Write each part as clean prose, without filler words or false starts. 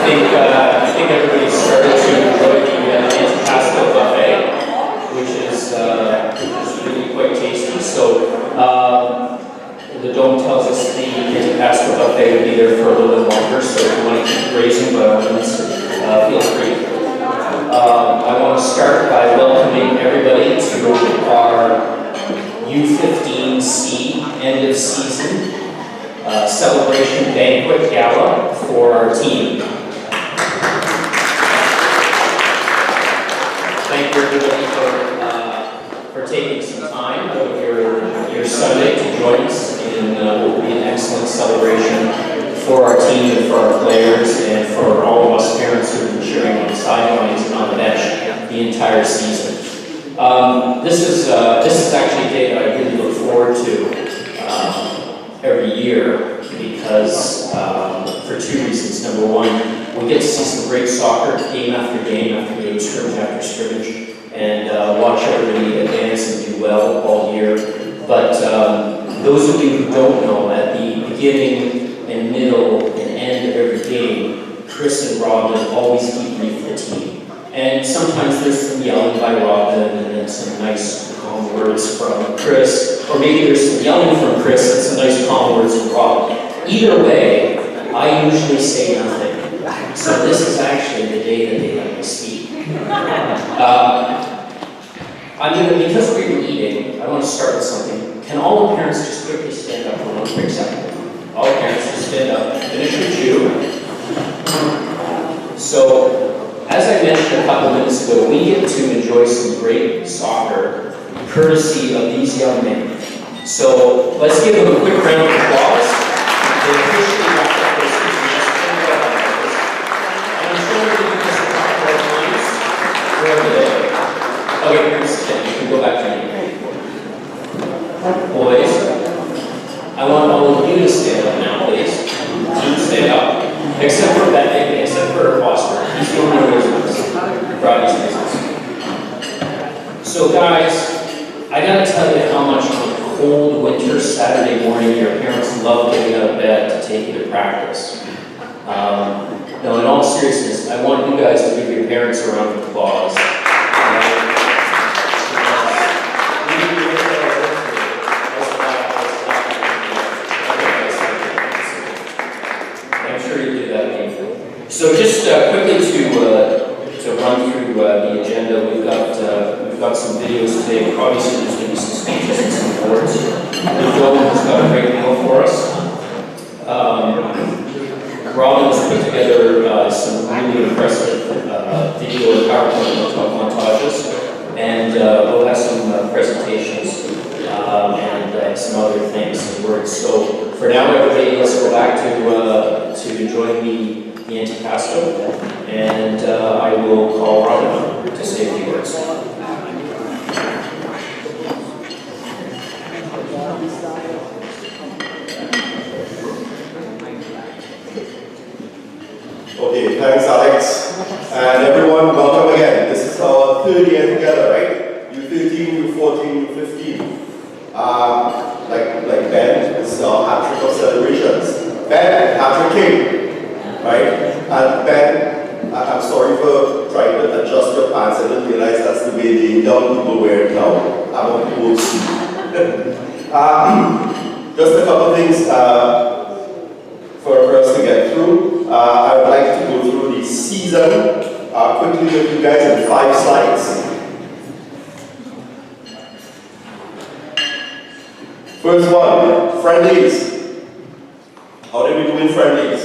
I think everybody started to enjoy the anti-pasta buffet, which is really quite tasty. So the dome tells us the anti-pasta buffet will be there for a little bit longer. So if you want to keep grazing, by all means, feel free. I want to start by welcoming everybody to our U15C end of season celebration banquet gala for our team. Thank you everybody for taking some time out of your Sunday to join us in what will be an excellent celebration for our team and for our players and for all of us parents who have been cheering on the sidelines and on the bench the entire season. This is actually a day that I really look forward to every year because for two reasons. Number one, we get to see some great soccer game after game after game, scrimmage after scrimmage, and watch everybody advance and do well all year. But those of you who don't know, at the beginning and middle and end of every game, Chris and Robin always debrief the team. And sometimes there's some yelling by Robin and then some nice calm words from Chris, or maybe there's some yelling from Chris and some nice calm words from Robin. Either way, I usually say nothing. So this is actually the day that they let me speak. Because we were eating, I want to start with something. Can all the parents just quickly stand up for one quick second? All the parents just stand up. Finish your chew. So, as I mentioned a couple minutes ago, we get to enjoy some great soccer courtesy of these young men. So, let's give them a quick round of applause. They officially wrapped up their season yesterday. And I'm sure we're going to miss a couple more times. Where are they? Okay, here's 10. You can go back to me. Boys, I want all of you to stand up now, please. Team, stand up. Except for Bethany, except for Foster. He's the only one who's brought his business. So guys, I gotta tell you how much on a cold winter Saturday morning your parents love getting out of bed to take you to practice. No, in all seriousness, I want you guys to give your parents a round of applause. So just quickly to run through the agenda, we've got some videos today. Obviously, there's going to be some speeches and some awards. The film has got a great deal for us. Robin has put together some really impressive video and PowerPoint montages, and we'll have some presentations and some other things and words. So for now, everybody, let's go back to enjoying the anti-pasta, and I will call Robin to say a few words. Okay, thanks Alex. And everyone, welcome again. This is our third year together, right? U13, U14, U15. Like Ben, this is our hat-trick of celebrations. Ben, hat-trick king. Right? And Ben, I'm sorry for trying to adjust your pants. I didn't realize that's the way the young people wear it now. I'm on old school. Just a couple things for us to get through. I would like to go through the season quickly with you guys in 5 slides. First one, friendlies. How did we do in friendlies?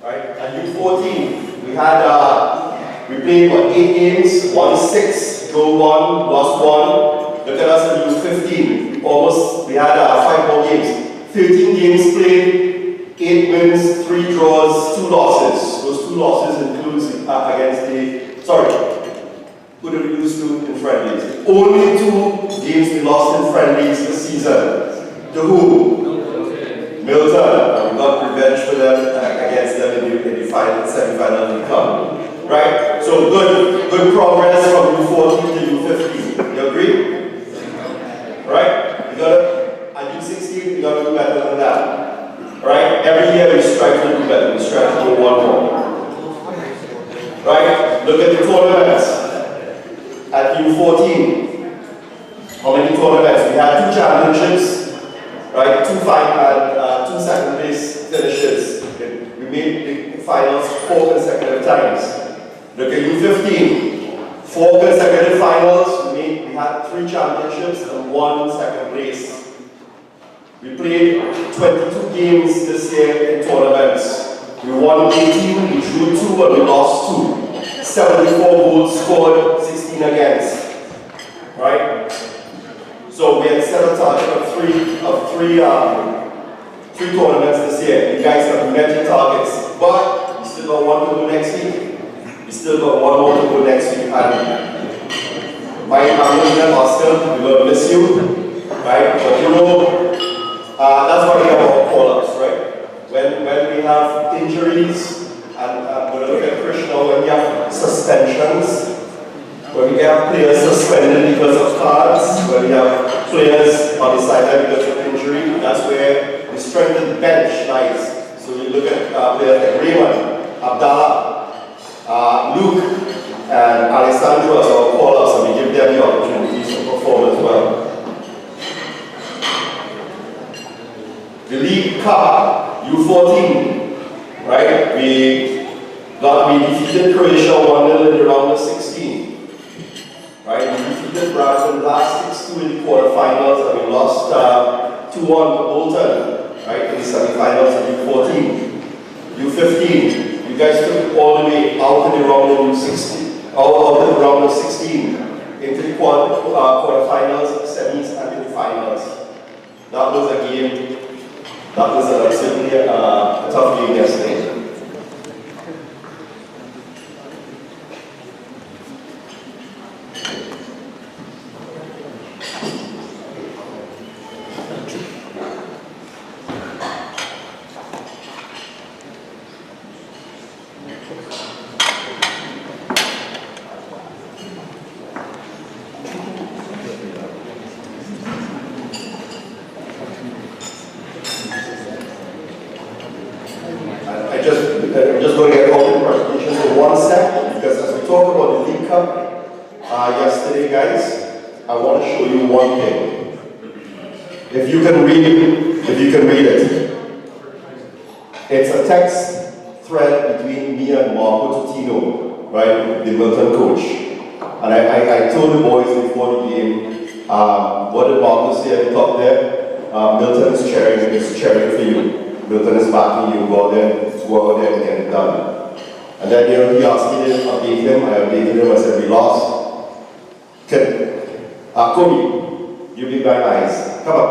Right? At U14, we played 8 games, won 6, drew 1, lost 1. Look at us at U15, we had 5 more games. 13 games played, 8 wins, 3 draws, 2 losses. Those 2 losses includes who did we lose to in friendlies? Only 2 games we lost in friendlies this season. To who? Milton. We got revenge for them against them in the semi-final and come. Right? So good progress from U14 to U15. You agree? Right? At U16, we got to do better than that. Right? Every year we strive to do better. We stretch to 1 more. Right? Look at the tournaments. At U14. How many tournaments? We had 2 championships, right? 2 second place finishes. We made the finals 4 consecutive times. Look at U15. 4 consecutive finals. We had 3 championships and 1 second place. We played 22 games this year in tournaments. We won 18, we drew 2, and we lost 2. 74 goals scored, 16 against. Right? So we had set a target of three tournaments this year. You guys have met your targets, but we still got 1 to go next week. We still got 1 more to go next week. And my family and Oscar, we will miss you, right? But you know, that's why we have our call-ups, right? When we have injuries, and we're going to look at Krishna, when we have suspensions, when we have players suspended because of cards, when we have players on the sideline because of injury, that's where we strengthen the bench nice. So you look at players like Raymond, Abdallah, Luke, and Alessandro as our call-ups, and we give them the opportunities to perform as well. The League Cup, U14, right? We defeated Croatia 1-0 in the round of 16. Right? We defeated Brazil last 6-2 in the quarterfinals, and we lost 2-1 to Bolton, right? In the semifinals of U14. U15, you guys took all the way out of the round of 16, out of the round of 16 into the quarterfinals, semis, and in the finals. That was a game. That was certainly a tough game yesterday. I'm just going to get all the presentations in 1 sec, because as we talk about the League Cup yesterday, guys, I want to show you one thing. If you can read it. It's a text thread between me and Marco Tutino, right, the Milton coach. And I told the boys before the game, what did Marco say at the top there? Milton is cheering for you. Milton is backing you. Go out there and get it done. And then he asked me to update him. I updated him. I said, we lost. Kobe, you be my eyes. Come on.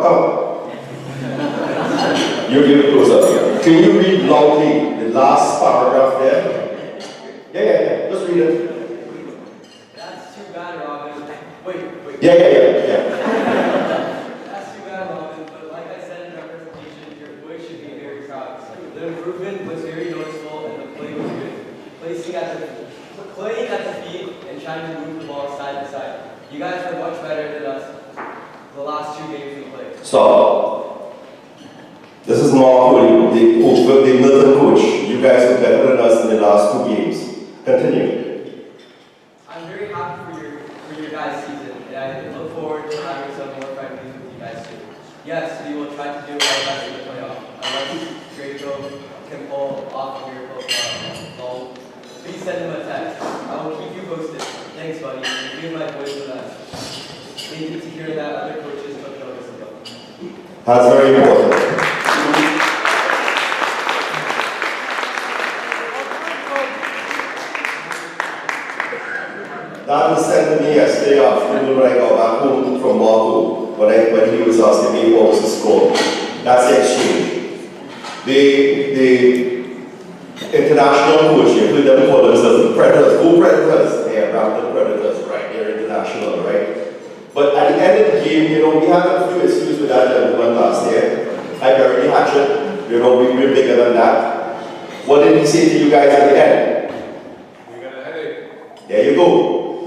You close up here. Can you read loudly the last paragraph there? Yeah. Just read it. That's too bad, Robin. Wait. Yeah. That's too bad, Robin. But like I said in my presentation, your boys should be very proud. The improvement was very noticeable, and the play was good. Playing at the feet and trying to move the ball side to side. You guys were much better than us the last 2 games we played. Stop. This is Marco, the Milton coach. You guys were better than us in the last 2 games. Continue. I'm very happy for your guys' season, and I look forward to having some more friendlies with you guys too. Yes, we will try to do our best in the playoff. Unless Draco can pull off a miracle ball, please send him a text. I will keep you posted. Thanks, buddy. You're my boys with us. We need to hear that other coaches took notice of them. That's very important. That was sent to me yesterday afternoon when I got back home from Marco, when he was asking me what was the score. That's the exchange. The international coach, you put them call themselves the Predators. Go Predators! They are Raptor Predators, right? They're international, right? But at the end of the game, we had a few issues with that gentleman last year. I buried the hatchet. We're bigger than that. What did he say to you guys at the end? We got a headache. There you go.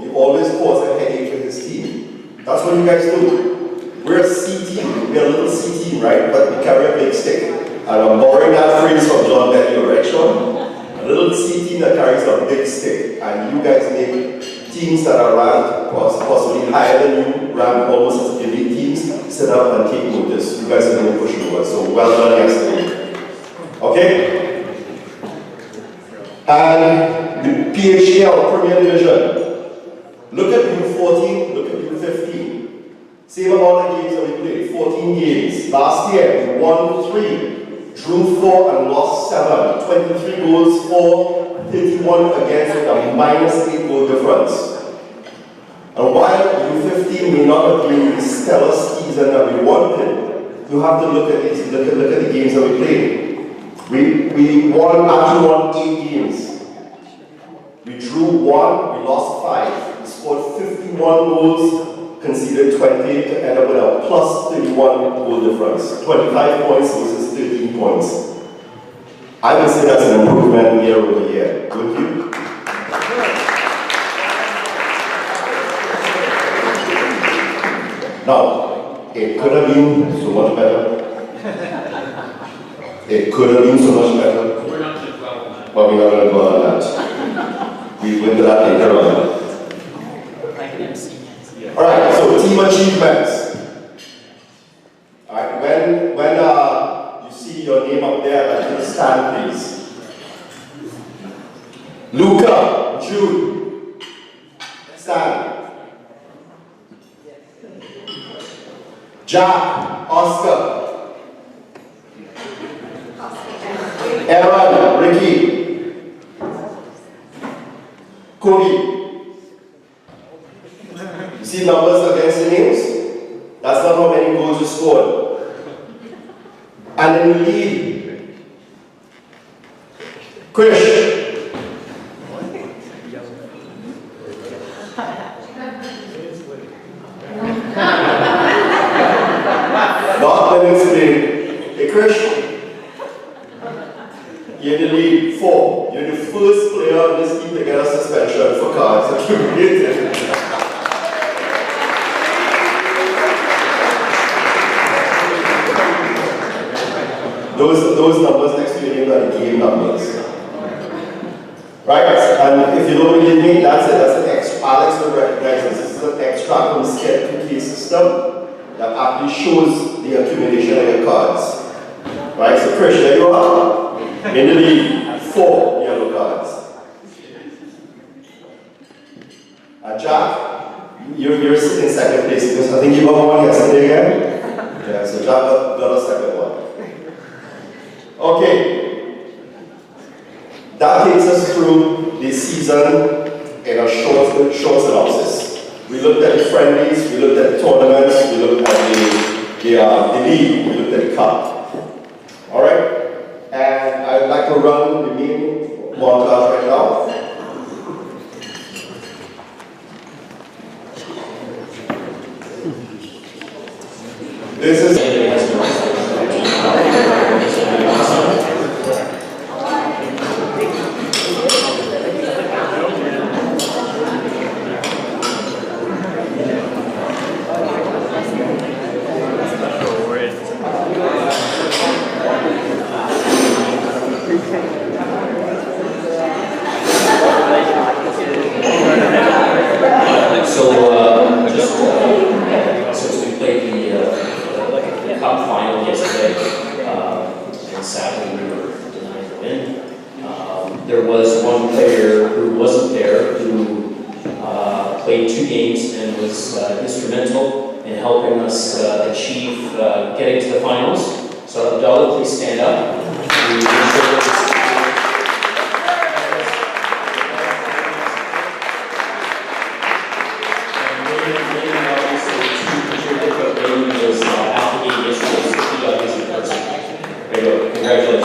He always cause a headache for his team. That's what you guys do. We're a C team. We're a little C team, right? But we carry a big stick. And I'm borrowing that phrase from John Benny, right, Sean? A little C team that carries a big stick, and you guys make teams that are ranked possibly higher than you, ranked almost as elite teams, sit up and take notice. You guys are going to push over, so well done yesterday. Okay? And the PHL Premier Division. Look at BU14, look at BU15. Same amount of games that we played, 14 games. Last year, we won 3. Drew 4 and lost 7. 23 goals for, 31 against with a -8 goal difference. And while U15 may not have been the stellar season that we wanted, you have to look at these, look at the games that we played. We actually won 8 games. We drew 1, we lost 5. We scored 51 goals, conceded 20 to end up with a +31 goal difference. 25 points versus 13 points. I would say that's an improvement year over year. Would you? Now, it could have been so much better. It could have been so much better. We're not going to dwell on that. But we're not going to dwell on that. We went to that later on. Alright, so team achievements. Alright, when you see your name up there, like, just stand please. Luca, Jude, stand. Jack, Oscar, Aaron, Ricky, Cody. You see numbers against the names? That's not how many goals you scored. And then you lead. Krish. Not minutes played. Hey Krish. You're in the lead. 4. You're the first player on this team to get a suspension for cards accumulated. Those numbers next to your name are the game numbers. Right? And if you don't believe me, that's it. That's an extra. Alex will recognize this. This is an extract from the Sked 2K system that actually shows the accumulation of your cards. Right? So Krish, there you are. In the lead, 4 yellow cards. Jack, you're sitting in second place because I think you got one yesterday again. Yeah, so Jack got a second one. Okay, that takes us through the season in a short synopsis. We looked at the friendlies, we looked at the tournaments, we looked at the league, we looked at the cup. Alright, and I'd like to run the main montage right now. This is since we played the cup final yesterday, and sadly we were denied the win. There was one player who wasn't there who played 2 games and was instrumental in helping us achieve getting to the finals. So Abdullah, please stand up. Congratulations.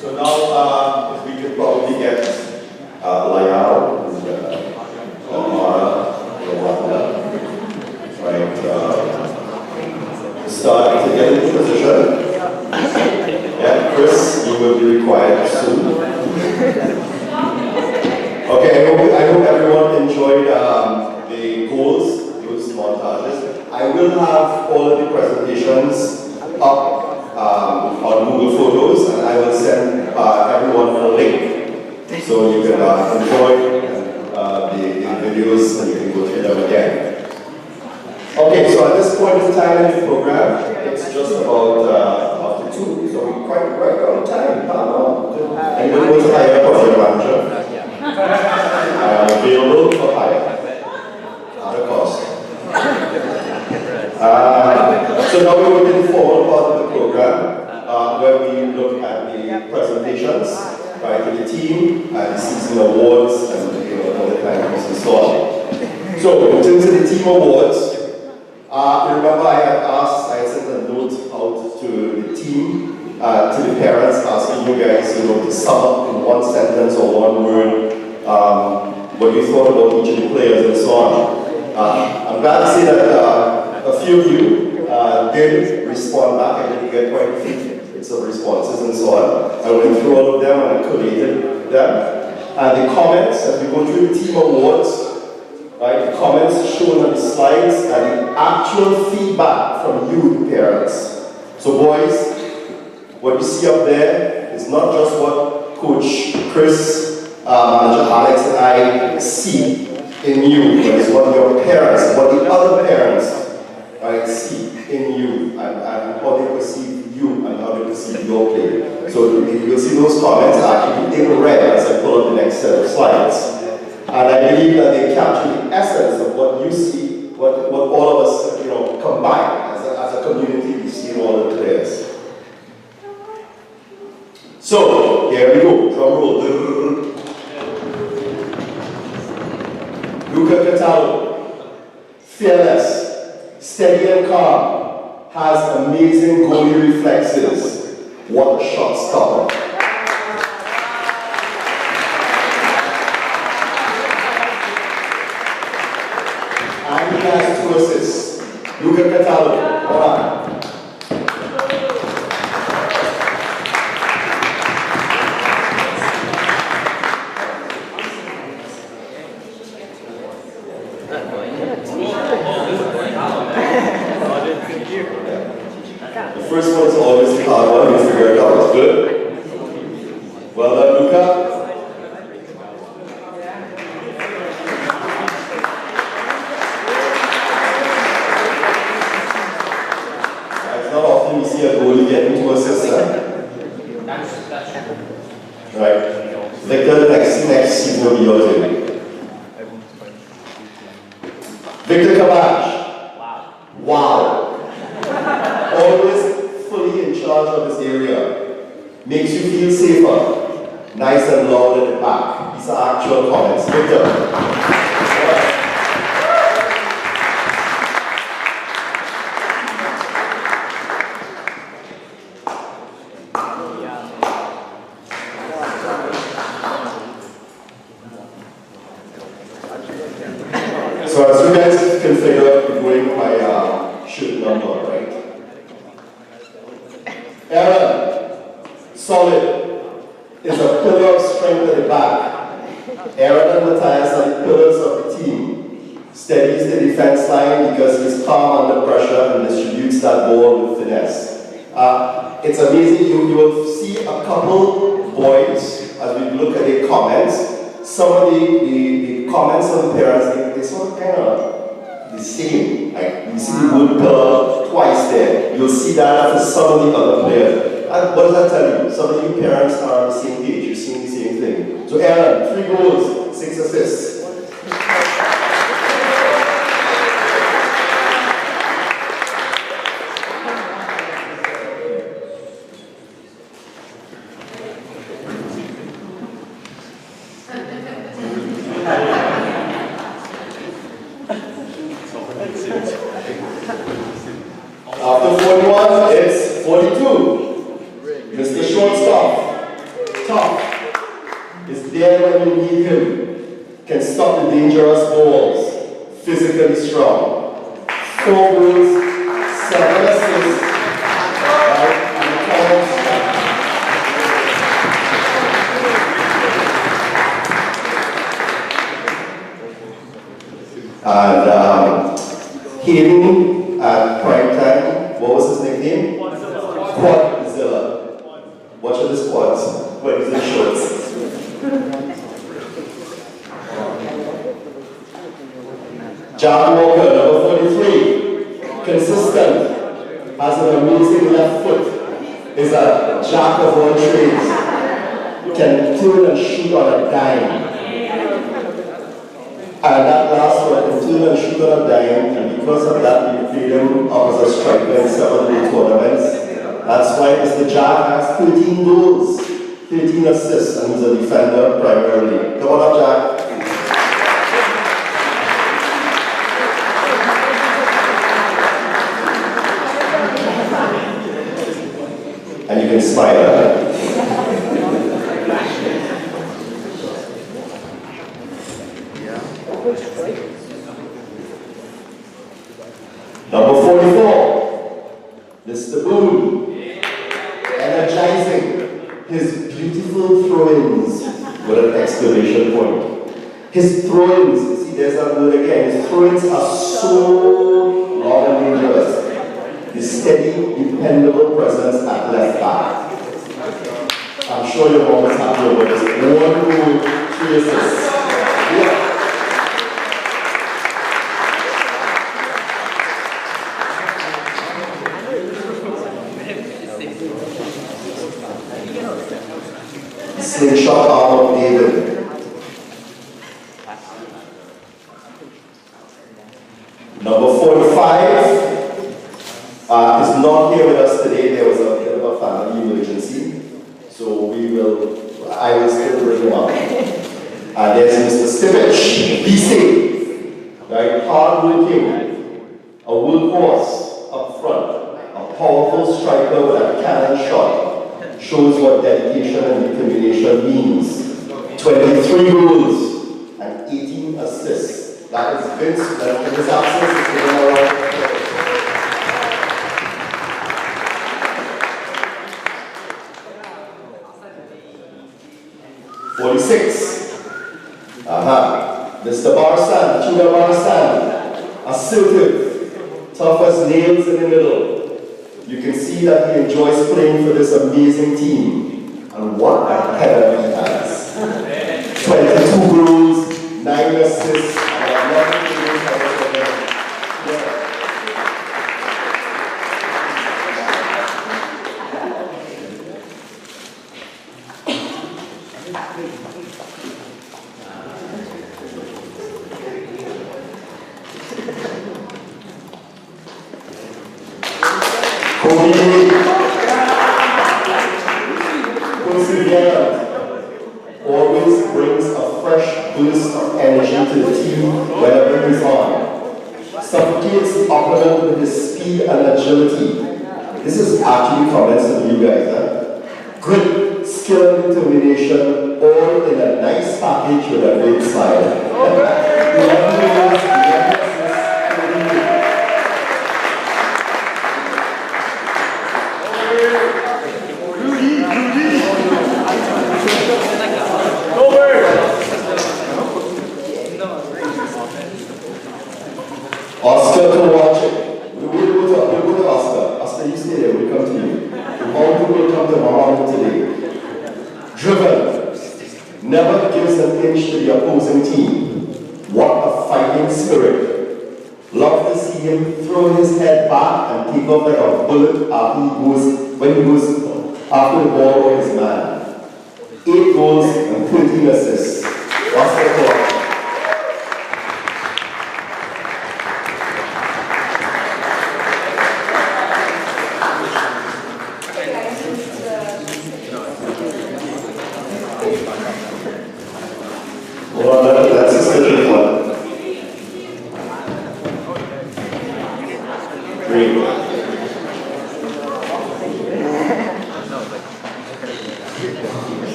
So now, if we could probably get Layal, Omar, Rwanda, right, start to get into position. be required soon. Okay, I hope everyone enjoyed the goals, those montages. I will have all of the presentations up on Google Photos, and I will send everyone a link so you can enjoy the videos and you can go through them again. Okay, so at this point in time in the program, it's just about after 2, so we're quite right on time. And we'll go to hire project manager. I am available for hire at a cost. So now we're going to the formal part of the program, where we look at the presentations, right, to the team, the season awards, and all the times and so on. So in terms of the team awards, remember I sent a note out to the team, to the parents, asking you guys, to sum up in one sentence or one word what you thought about each of the players and so on. I'm glad to say that a few of you did respond back. I did get quite a few bits of responses and so on. I went through all of them and I collated them. And the comments, as we go through the team awards, right, the comments shown on the slides are the actual feedback from you, the parents. So boys, what you see up there is not just what Coach Chris, Manager Alex and I see in you, but it's what your parents, what the other parents, right, see in you, and how they perceive you and how they perceive your play. So you'll see those comments actually in red as I pull up the next set of slides. And I believe that they capture the essence of what you see, what all of us, combined as a community, we see in all the players. So, here we go, drum roll. Luca Cataldo, fearless, steady and calm, has amazing goalie reflexes. What a shot stopper. And he has 2 assists. Luca Cataldo, all right. The first one's always the hard one, you figure it out, it's good. Well done, Luca. It's not often you see a goalie getting 2 assists, right? Victor, next season will be yours, baby. Victor Kabach. Wow. Always fully in charge of his area. Makes you feel safer. Nice and loud at the back. These are actual comments. Victor. So as you guys can figure, we're going by shoot number, right? Aaron, solid, is a pillar of strength at the back. Aaron and Matthias are the pillars of the team. Steadies the defense line because he's calm under pressure and distributes that ball with finesse. It's amazing, you will see a couple boys as we look at the comments. Some of the comments of the parents, they sort of kind of the same. Like you see the word pillar twice there. You'll see that for some of the other players. And what does that tell you? Some of you parents are on the same page. You're seeing the same thing. So Aaron, 3 goals, 6 assists. After 41, it's 42. Mr. Shortstop, tough, is there when you need him, can stop the dangerous balls, physically strong. 4 goals, 7 assists, right? And for the squads when he's in shorts. Jack Walker, number 43, consistent, has an amazing left foot, is a jack of all trades, can turn and shoot on a dime. And that last one, can turn and shoot on a dime, and because of that, we played him up as a striker in 7 league tournaments. That's why Mr. Jack has 13 goals, 13 assists, and he's a defender primarily. Come on up, Jack. And you can smile. Number 44, Mr. Boone, energizing his beautiful throw-ins with an exclamation point. His throw-ins, see there's that word again, his throw-ins are so long and dangerous. His steady, dependable presence at left back. I'm sure your mom is happy about this. 1 goal, 3 assists. Yeah. Slingshot arm of David. Number 45 is not here with us today. There was a bit of a family emergency, so I will still bring him up. There's Mr. Stivich, BC, right? Hard-working, a workhorse up front, a powerful striker with a cannon shot. Shows what dedication and determination means. 23 goals and 18 assists. That is Vince, that in his absence is giving a round of applause. 46. Mr. Barsan, Tudor Barsan, assertive, tough as nails in the middle. You can see that he enjoys playing for this amazing team. And what a header he has. 22 goals, 9 assists, and a lot of goals for him. Always brings a fresh boost of energy to the team whenever he's on. Suffocates the opponent with his speed and agility. This is actually comments to you guys. Grit, skill, and determination, all in a nice package with a big smile. Oscar can watch it. We'll go to Oscar. Oscar, you stay there. We'll come to you. Mountain will come to Mohammed today. Driven. Never gives an inch to the opposing team. What a fighting spirit. Love to see him throw his head back and take off like a bullet when he goes after the ball or his man. 8 goals and 13 assists. Oscar Clark. Well, that's a special one. Great.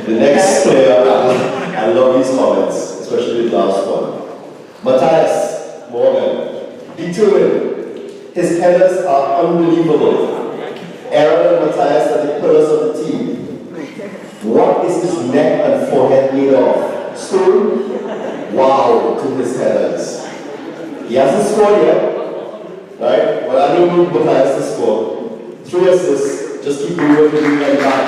The next player, I love these comments, especially the last one. Matthias Morgan, determined. His headers are unbelievable. Aaron and Matthias are the pillars of the team. What is his neck and forehead made of? Stone? Wow, to his headers. He hasn't scored yet, right? But I don't need Matthias to score. 3 assists, just keep doing what you're doing at the back.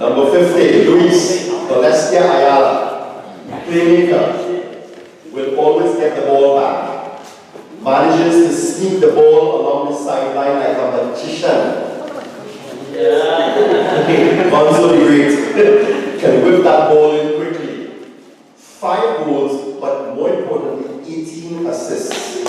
Number 50, Luis Celestia Ayala, playmaker, will always get the ball back. Manages to sneak the ball along the sideline like a magician. Bonzo the Great can whip that ball in quickly. 5 goals, but more importantly, 18 assists.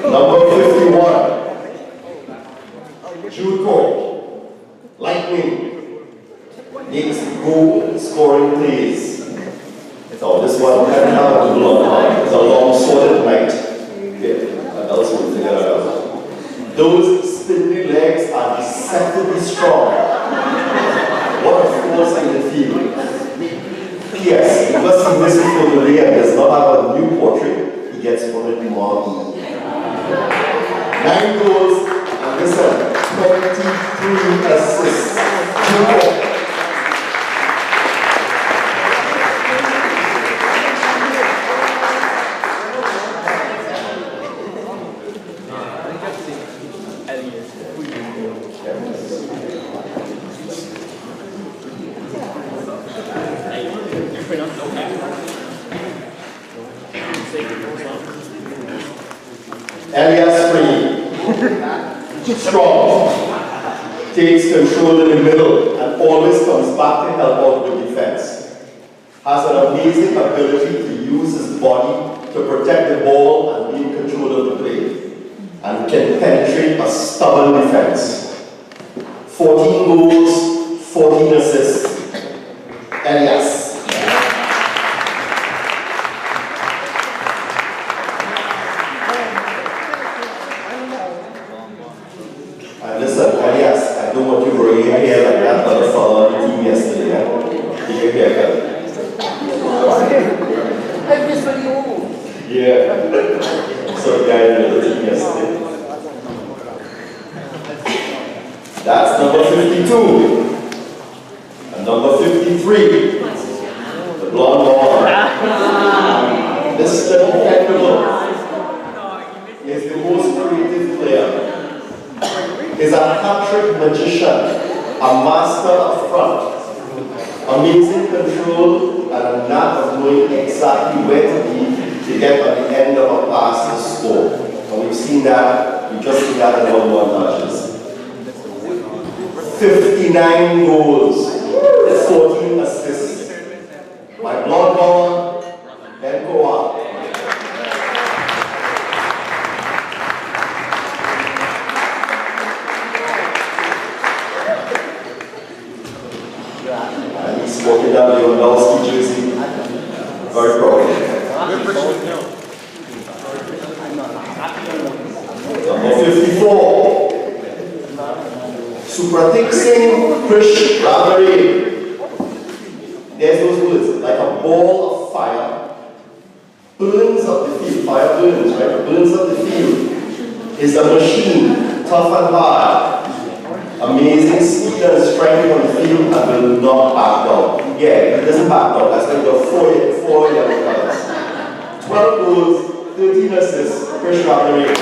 Number 51, Jude Court, Lightning, makes goal scoring plays. So this one can have a long, it's a long sorted night. Yeah, and else we'll figure it out. Those spindly legs are deceptively strong. What a force in the field. P.S. You must see this before the day and does not have a new portrait, he gets one of the more. 9 goals, and listen, 23 assists. Elias Free, strong, takes control in the middle and always comes back to help out with defense. Has an amazing ability to use his body to protect the ball and be in control of the play, and can penetrate a stubborn defense. 14 goals, 14 assists. Elias. Listen, Elias, I don't want you growing your hair like that other fellow on the team yesterday. Keep your hair cut. I'm just for you. Yeah. So the guy in the team yesterday. That's number 52. And number 53. The blonde ball. Mr. Dependable is the most creative player. Is a hat-trick magician, a master of front, amazing control, and a knack of knowing exactly where to be to get at the end of a pass to score. And we've seen that, we just seen that in one touches. 59 goals, 14 assists. My blonde ball, Ben Koa. Walking down the Lewandowski jersey. Very proud. Number 54. Supratik Singh Krish Ravare. There's those words, like a ball of fire. Burns up the field. Fire burns, right? Burns up the field. Is a machine, tough and hard. Amazing speed and strength on the field and will not back down. Yeah, he doesn't back down. That's like the 4 yellow cards. 12 goals, 13 assists, Krish Ravare.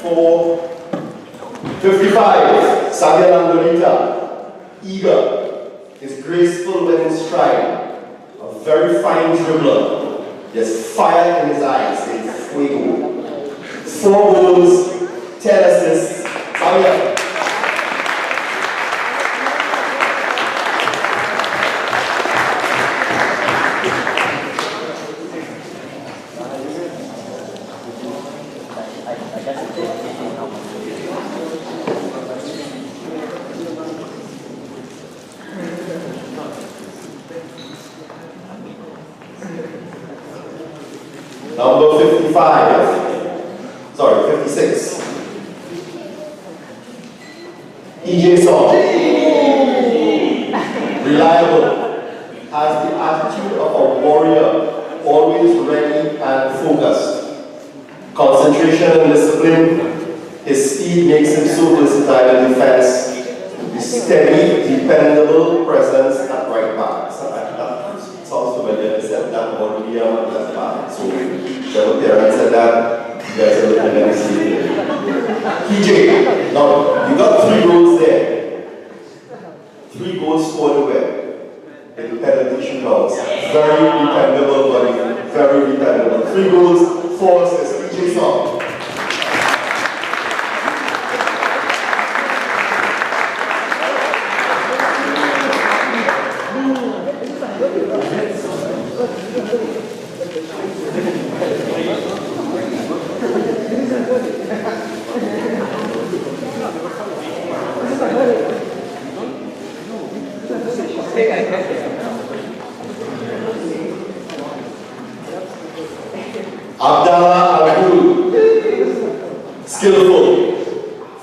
For 55, Xavier Landorita, eager, is graceful when in stride, a very fine dribbler. There's fire in his eyes, it's fuego. 4 goals, 10 assists, Xavier. 56. EJ Song. Reliable. Has the attitude of a warrior, always ready and focused. Concentration and discipline. His speed makes him so versatile in defense. His steady, dependable presence at right back. Sounds familiar. They said that about William at left back. So, several parents said that. You guys are looking at the PJ, now you got 3 goals there. 3 goals scored away in the penalty shootouts. Very dependable, buddy. Very dependable. 3 goals, 4 assists. PJ Song. Skillful,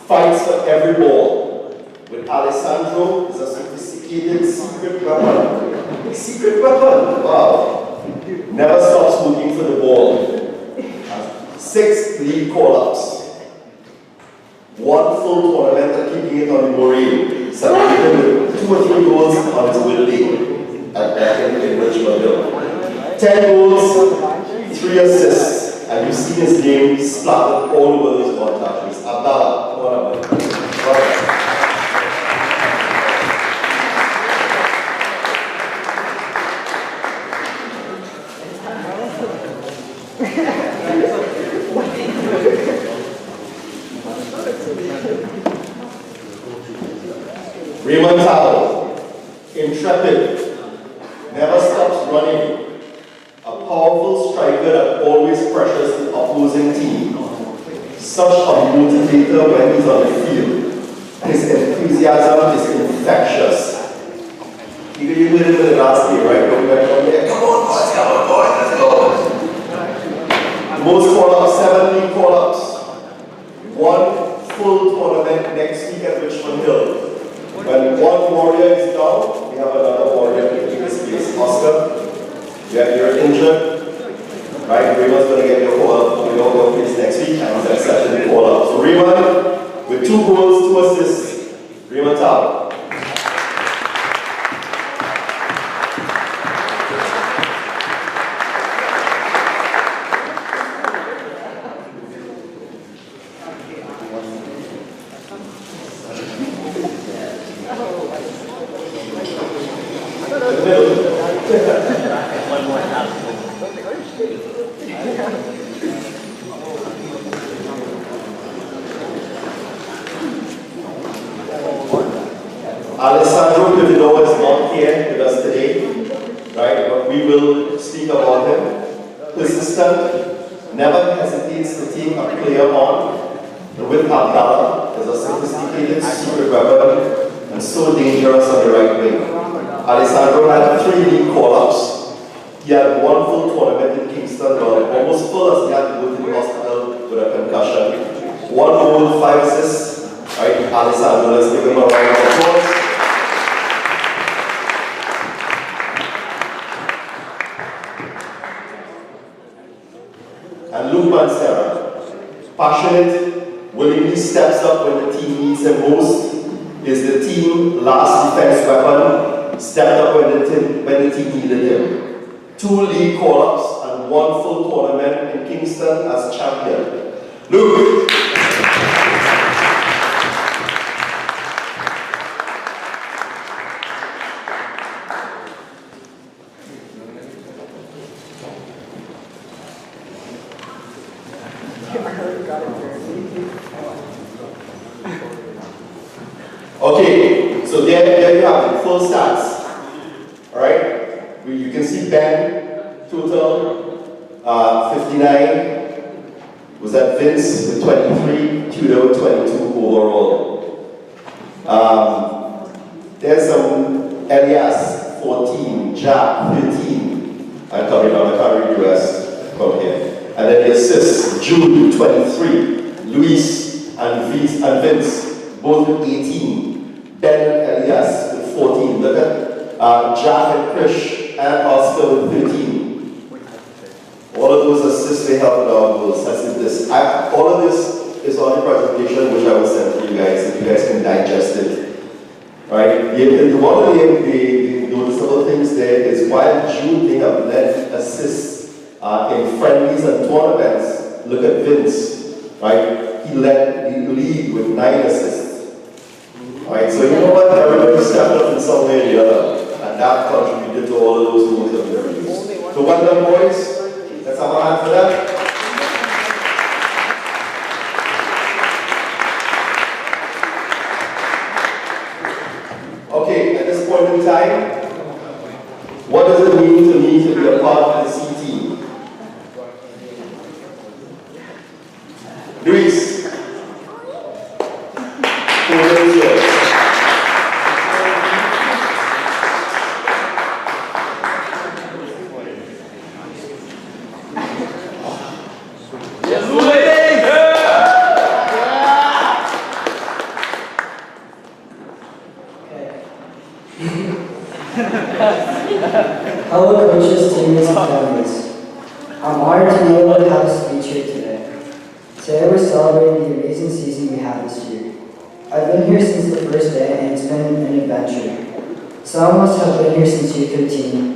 fights for every ball. With Alessandro, is a sophisticated secret weapon. Secret weapon, wow. Never stops looking for the ball. 6 league call-ups. 1 full tournament at keeping it on the morale. Celebrating with 2 or 3 goals on his birthday in Richmond. 10 goals, 3 assists. And you've seen his name splattered all over those montages. Abdallah, come on up. Raymond Towell, intrepid, never stops running. A powerful striker that always pressures the opposing team. Such a motivator when he's on the field. His enthusiasm is infectious. You heard him in the last game, right? When we went on there, come on boys, let's go. Most call-ups, 7 league call-ups. 1 full tournament next week at Richmond Hill. When 1 warrior is down, we have another warrior in this case. Oscar. You're injured, right? Raymond's going to get your call-up. We don't go face next week, and he's accepted the call-up. So Raymond, with 2 goals, 2 assists. Raymond Towell. Alessandro Pivido is not here with us today, right? But we will speak about him. Persistent, never hesitates to take a player on. And with Gala is a sophisticated secret weapon and so dangerous on the right wing. Alessandro had 3 league call-ups. He had 1 full tournament in Kingston, well, almost full as he had to go to the hospital with a concussion. 1 goal, 5 assists. Right, Alessandro, let's give him a round of applause. And Luke Mancera, passionate, willingly steps up when the team needs him most, is the team's last defense weapon, stepped up when the team needed him. 2 league call-ups and 1 full tournament in Kingston as champion. Luke! Okay, so there you have it, full stats. Alright, you can see Ben, total 59. Was that Vince with 23, Tudor with 22 overall. There's some Elias, 14, Jack, 13. I'm coming on, I can't read the rest from here. And then the assists, Jude with 23, Luis and Vince, both with 18, Ben and Elias with 14. Look at Jack and Krish and Oscar with 13. All of those assists they helped with our goals. All of this is on the presentation which I will send to you guys, if you guys can digest it. Right? One of the noticeable things there is while Jude may have led assists in friendlies and tournaments, look at Vince, right? He led the league with 9 assists. Right? So you know what? Everybody stepped up in some way or the other, and that contributed to all of those goals that we produced. So well done, boys. Let's have a hand for that. Okay, at this point in time, what does it mean to me to be a part of the C team? Luis, over is yours. Hello coaches, teammates, and families. I'm honored to be able to have a speech here today. Today we're celebrating the amazing season we had this year. I've been here since the first day and it's been an adventure. Some of us have been here since U15.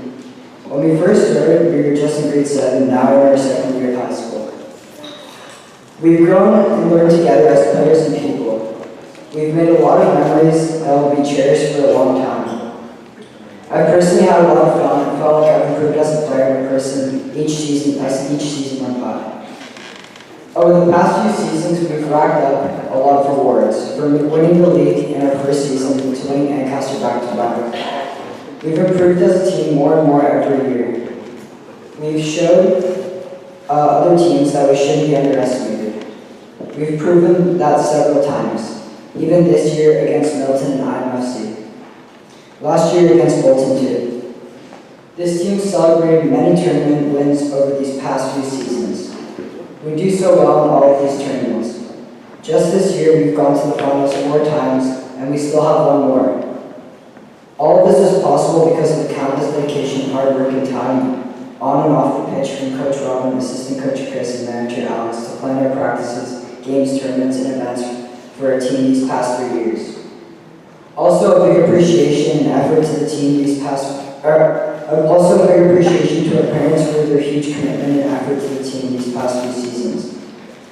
When we first started, we were just in grade 7, now we're in our second year of high school. We've grown and learned together as players and people. We've made a lot of memories that will be cherished for a long time. I personally had a lot of fun and felt like I've improved as a player and a person each season as each season went by. Over the past few seasons, we've racked up a lot of rewards, from winning the league in our first season to winning Ancaster back-to-back. We've improved as a team more and more every year. We've showed other teams that we shouldn't be underestimated. We've proven that several times, even this year against Milton and IMFC. Last year against Bolton too. This team celebrated many tournament wins over these past few seasons. We do so well in all of these tournaments. Just this year we've gone to the finals 4 times and we still have 1 more. All of this is possible because of the countless dedication, hard work, and time on and off the pitch from Coach Robin, Assistant Coach Chris, and Manager Alex to plan our practices, games, tournaments, and events for our team these past 3 years. Also, a big appreciation and effort to the team these past. Also, a big appreciation to our parents for their huge commitment and effort to the team these past few seasons.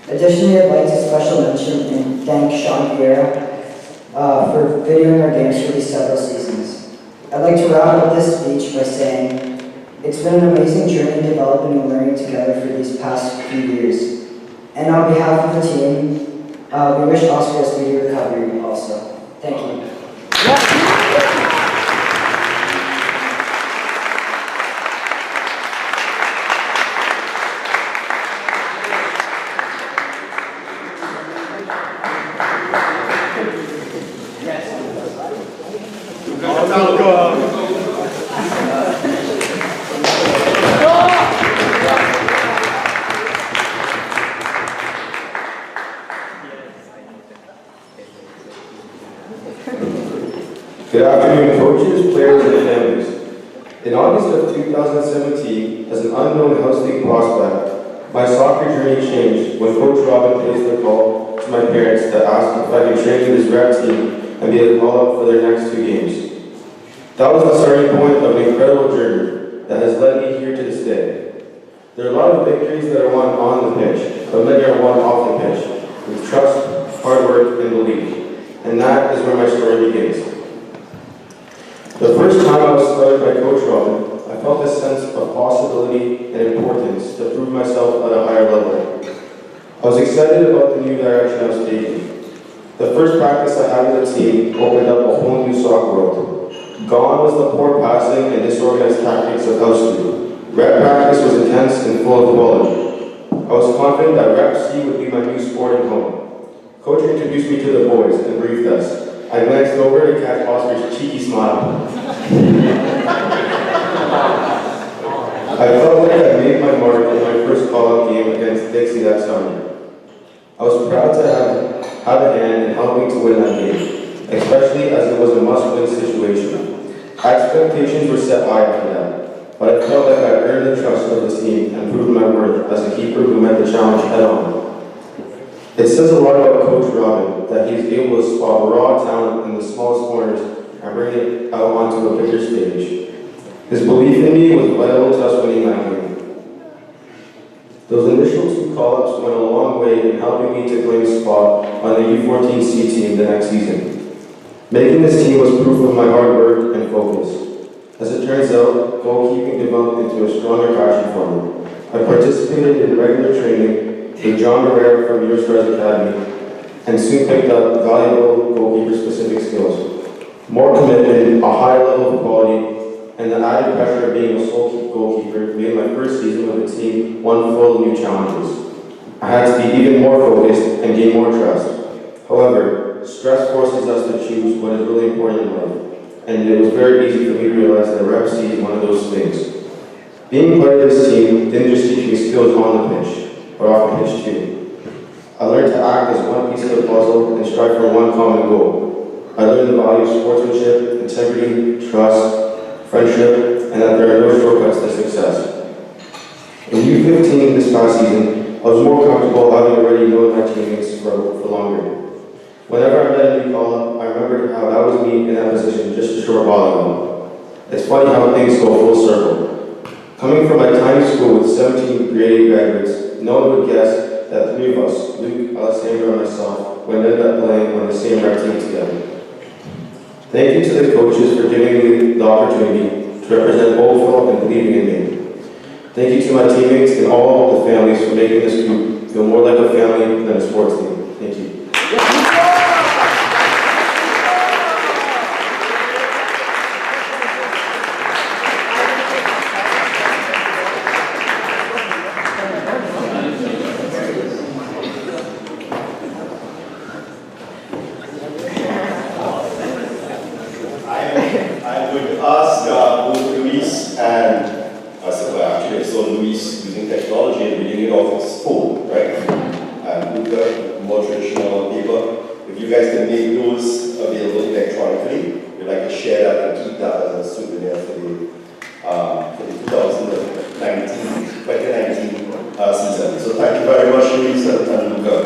Additionally, I'd like to special mention and thank Sean Vieira for videoing our games for these several seasons. I'd like to wrap up this speech by saying it's been an amazing journey developing and learning together for these past few years. And on behalf of the team, we wish Oscar a speedy recovery also. Thank you. Good afternoon, coaches, players, and families. In August of 2017, as an unknown house league prospect, my soccer journey changed when Coach Robin placed a call to my parents that asked if I could train with his rep team and be a call-up for their next 2 games. That was the starting point of an incredible journey that has led me here to this day. There are a lot of victories that are won on the pitch, but many are won off the pitch, with trust, hard work, and belief. And that is where my story begins. The first time I was scouted by Coach Robin, I felt a sense of possibility and importance to prove myself at a higher level. I was excited about the new direction I was taking. The first practice I had with the team opened up a whole new soccer world. Gone was the poor passing and disorganized tactics of house league. Rep practice was intense and full of quality. I was confident that Rep C would be my new sporting home. Coach introduced me to the boys and briefed us. I glanced over to catch Oscar's cheeky smile. I felt like I made my mark in my first call-up game against Dixie that summer. I was proud to have a hand in helping to win that game, especially as it was a must-win situation. Expectations were set high after that, but I felt like I earned the trust of the team and proved my worth as a keeper who met the challenge head-on. It says a lot about Coach Robin that he is able to spot raw talent in the smallest corners and bring it out onto a bigger stage. His belief in me was vital to us winning that game. Those initial 2 call-ups went a long way in helping me to claim a spot on the BU15C team the next season. Making this team was proof of my hard work and focus. As it turns out, goalkeeping developed into a stronger passion for me. I participated in regular training with John Rivera from Eurostars Academy and soon picked up valuable goalkeeper-specific skills. More commitment, a high level of quality, and the added pressure of being a sole goalkeeper made my first season with the team one full of new challenges. I had to be even more focused and gain more trust. However, stress forces us to choose what is really important in life, and it was very easy for me to realize that Rep C is one of those things. Being part of this team didn't just teach me skills on the pitch, but off the pitch too. I learned to act as one piece of the puzzle and strive for one common goal. I learned the value of sportsmanship, integrity, trust, friendship, and that there are no shortcuts to success. In U15 this past season, I was more comfortable having already known my teammates for longer. Whenever I met a new call-up, I remembered how that was me in that position just a short while ago. It's funny how things go full circle. Coming from a tiny school with 17 grade 8 graduates, no one would guess that 3 of us, Luke, Alessandro, and myself, would end up playing on the same rep team together. Thank you to the coaches for giving me the opportunity to represent Oakville and believing in me. Thank you to my teammates and all the families for making this group feel more like a family than a sports team. Thank you. I'm going to ask both Luis and, actually I saw Luis using technology and reading it off his phone, right? And Luca, more traditional on paper. If you guys can make those available electronically, we'd like to share that and keep that as a souvenir for the 2019 season. So thank you very much, Luis and Luca,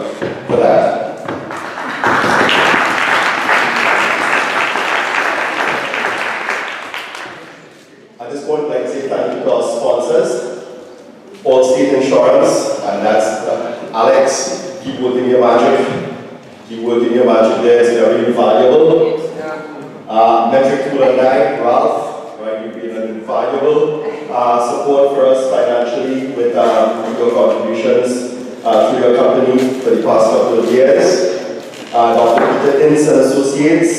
for that. At this point, I'd like to say thank you to our sponsors, Allstate Insurance, and that's Alex. Keep working your magic. Keep working your magic there. It's very invaluable. Metric Tool and I, Ralph, right? You've been an invaluable support for us financially with your contributions through your company for the past couple of years. Dr. Peter Ince and Associates.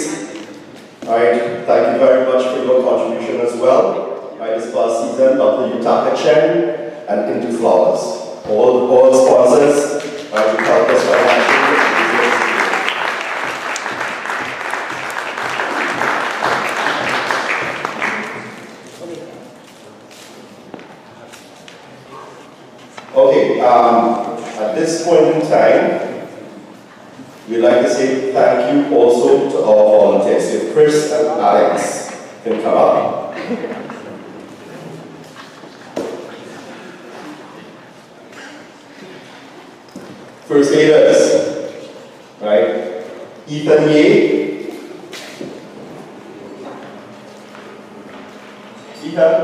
Alright, thank you very much for your contribution as well. Right, this past season, Dr. Yutaka Chen and Into Flowers. All sponsors to help us financially. Okay, at this point in time, we'd like to say thank you also to our volunteers. If Chris and Alex can come up. First aiders, right? Ethan Ye. Ethan.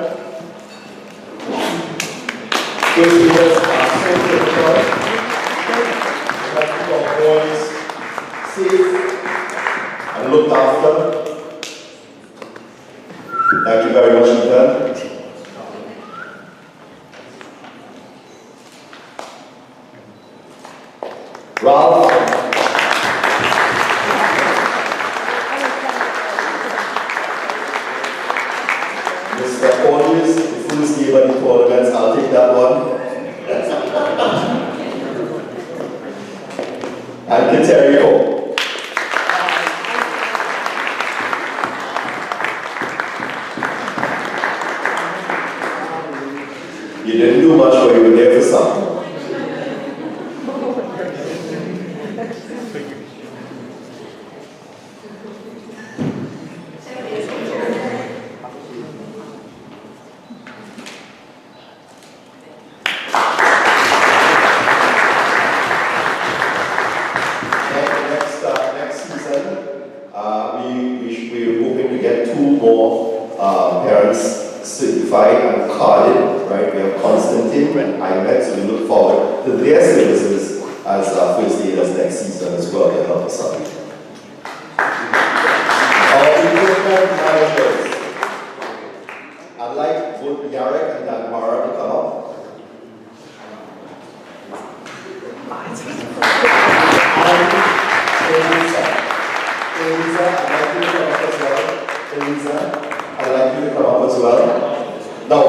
First aiders are so critical. We have to keep our boys safe and looked after. Thank you very much, Ethan. Ralph. Mr. Always, the first game of the tournaments, I'll take that one. And Katerico. team I met, so we look forward to their services as first aiders next season as well to help us out. Our equipment managers, I'd like both Yarek and Dagmara to come up. I'd like you to come up as well. Now,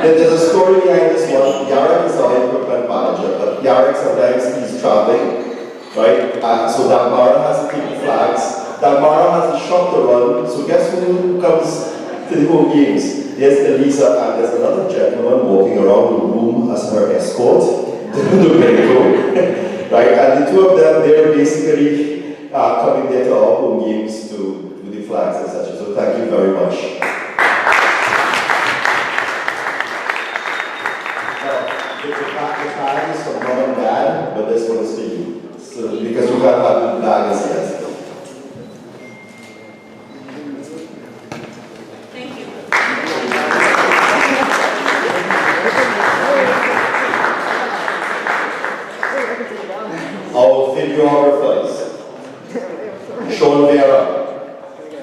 there's a story behind this one. Yarek is our equipment manager, but Yarek sometimes he's traveling, right? So Dagmara has to take the flags. Dagmara has the shop to run, so guess who comes to the home games? There's Elisa, and there's another gentleman walking around the room as her escort to the medical, right? And the two of them, they're basically coming there to our home games to do the flags, etc. So thank you very much. The bag is from mom and dad, but this one is for you. So because you can't have the bag as yet. Our videographers, Sean Vera,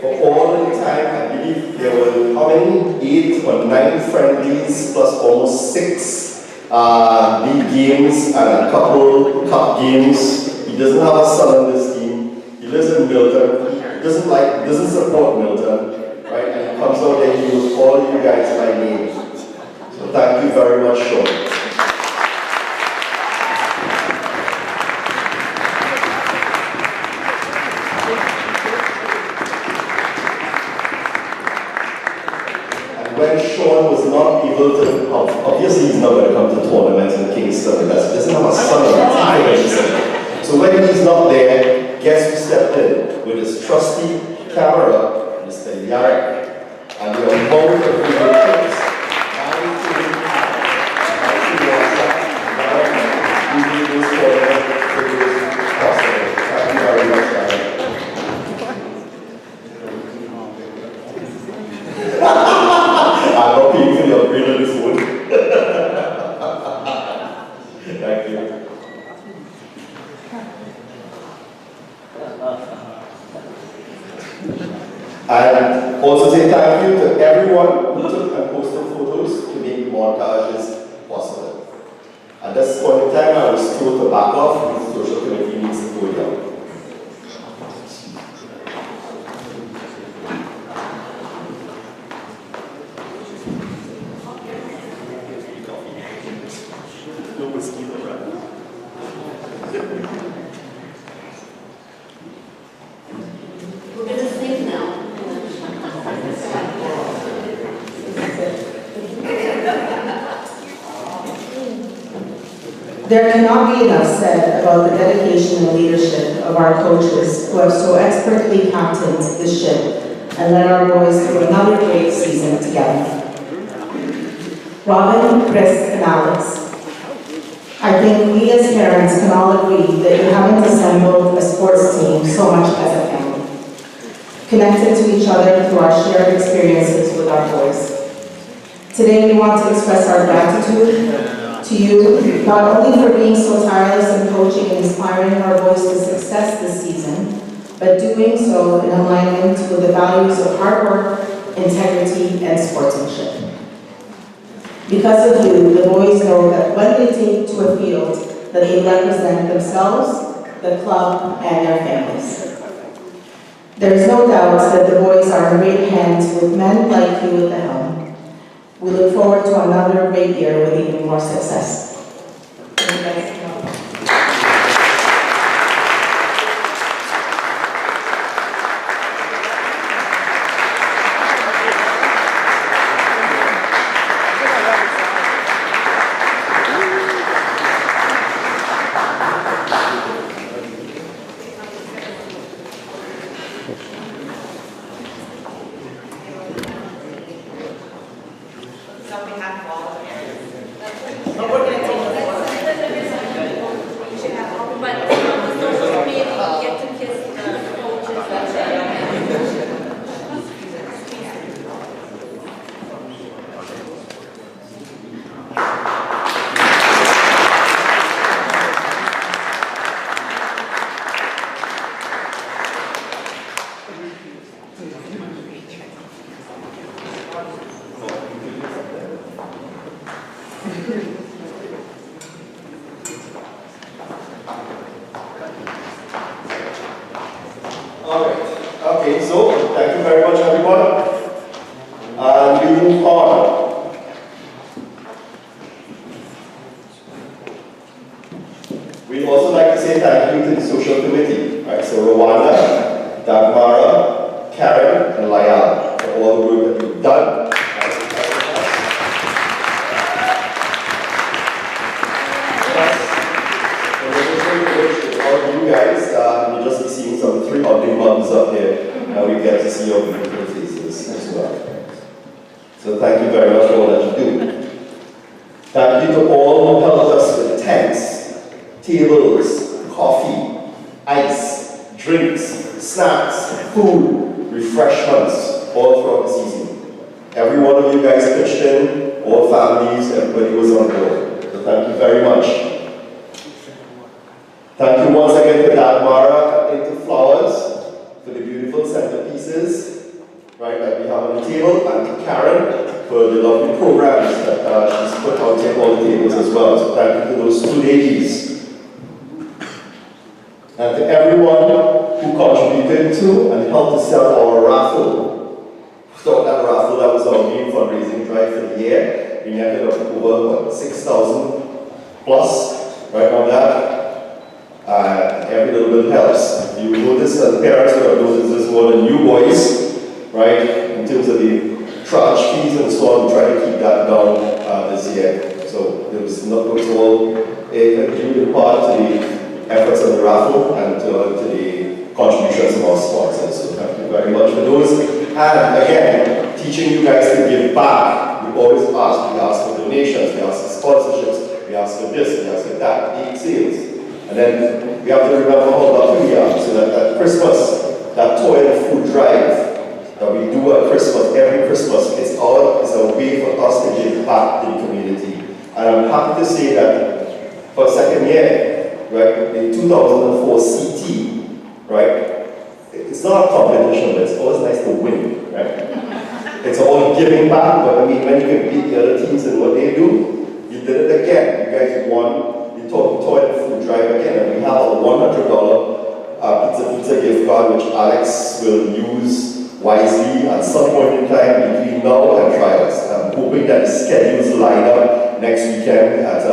for all the time, I believe there were how many? 8 or 9 friendlies plus almost 6 league games and a couple cup games. He doesn't have a son on this team. He lives in Milton. He doesn't support Milton, right? And he comes out there and he knows all you guys by name. So thank you very much, Sean. When Sean was not able to, obviously he's not going to come to tournaments in Kingston because he doesn't have a son on the team. So when he's not there, guess who stepped in with his trusty camera, Mr. Yarek, and the amount of video clips. We need this tournament to be possible. Thank you very much, Yarek. I'm not paying for the upgrade on this one. Thank you. And also say thank you to everyone who took and posted photos to make the montages possible. At this point in time, I was told to back off because the social committee needs to go down. There cannot be enough said about the dedication and leadership of our coaches who have so expertly captained this ship and led our boys through another great season together. Robin, Chris, and Alex, I think we as parents can all agree that you haven't assembled a sports team so much as a family, connected to each other through our shared experiences with our boys. Today we want to express our gratitude to you, not only for being so tireless in coaching and inspiring our boys to success this season, but doing so in alignment with the values of hard work, integrity, and sportsmanship. Because of you, the boys know that when they take to a field, that they represent themselves, the club, and their families. There is no doubt that the boys are in great hands with men like you at the helm. We look forward to another great year with even more success. On behalf of all the parents. But we're going to take a photo. Alright, okay, so thank you very much everyone. And we move on. We'd also like to say thank you to the social committee, right? So Rwanda, Dagmara, Karen, and Layal for all the work that you've done. All of you guys, you'll just be seeing some 3 ugly mugs up here, and we get to see your beautiful faces as well. So thank you very much for all that you do. Thank you to all who helped us with tents, tables, coffee, ice, drinks, snacks, food, refreshments, all throughout the season. Every one of you guys pitched in, all families, everybody was on board. So thank you very much. Thank you once again to Dagmara and Into Flowers for the beautiful centerpieces, right, that we have on the table, and to Karen for the lovely programs that she's put out on all the tables as well. So thank you to those 2 ladies. And to everyone who contributed to and helped to sell our raffle. So that raffle, that was our main fundraising drive for the year. We netted up over 6,000 plus right on that. Every little bit helps. You notice, and parents would have noticed this more than you boys, right? In terms of the trash fees and so on, we try to keep that down this year. So it was all due in part to the efforts of the raffle and to the contributions of our sponsors. So thank you very much for those. And again, teaching you guys to give back. We always ask. We ask for donations, we ask for sponsorships, we ask for this, we ask for that, big sales. And then we have to remember how lucky we are, so that at Christmas, that toy and food drive that we do at Christmas, every Christmas, it's a way for us to give back to the community. And I'm happy to say that for a second year, right, in 2004 CT, right, it's not a competition, but it's always nice to win, right? It's all giving back, but I mean, when you can beat the other teams and what they do, you did it again. You guys won. Toy and food drive again, and we have a $100 pizza gift card which Alex will use wisely at some point in time between now and trials. I'm hoping that the schedules line up next weekend at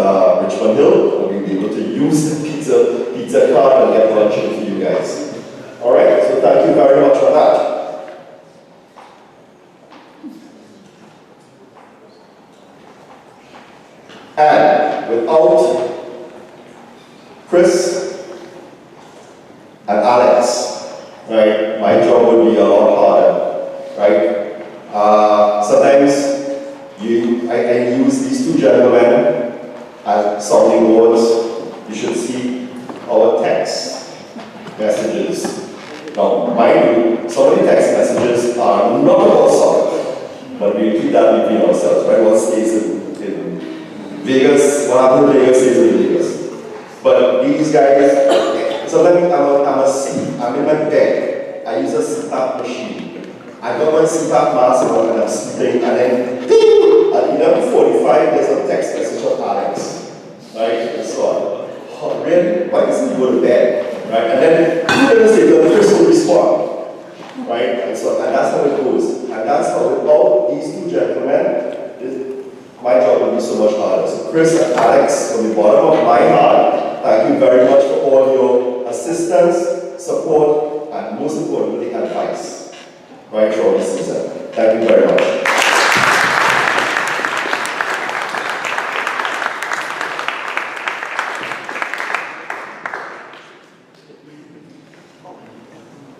Richmond Hill, and we'll be able to use the pizza card and get lunch in for you guys. Alright, so thank you very much for that. And without Chris and Alex, right, my job would be a lot harder, right? Sometimes I use these 2 gentlemen as sounding boards. You should see our text messages. Now, mind you, some of the text messages are not about soccer, but we keep that between ourselves, right? What stays in Vegas, what happened in Vegas stays in Vegas. But these guys, so let me, I'm in my bed. I use a CPAP machine. I got my CPAP mask on and I'm sleeping, and then at 11:45 there's a text message from Alex. Right? And so, oh, really? Why doesn't he go to bed? Right? And then 2 minutes later, Chris will respond. Right? And so, and that's how it goes. And that's how, without these 2 gentlemen, my job will be so much harder. So Chris and Alex, from the bottom of my heart, thank you very much for all your assistance, support, and most importantly, advice right throughout the season. Thank you very much.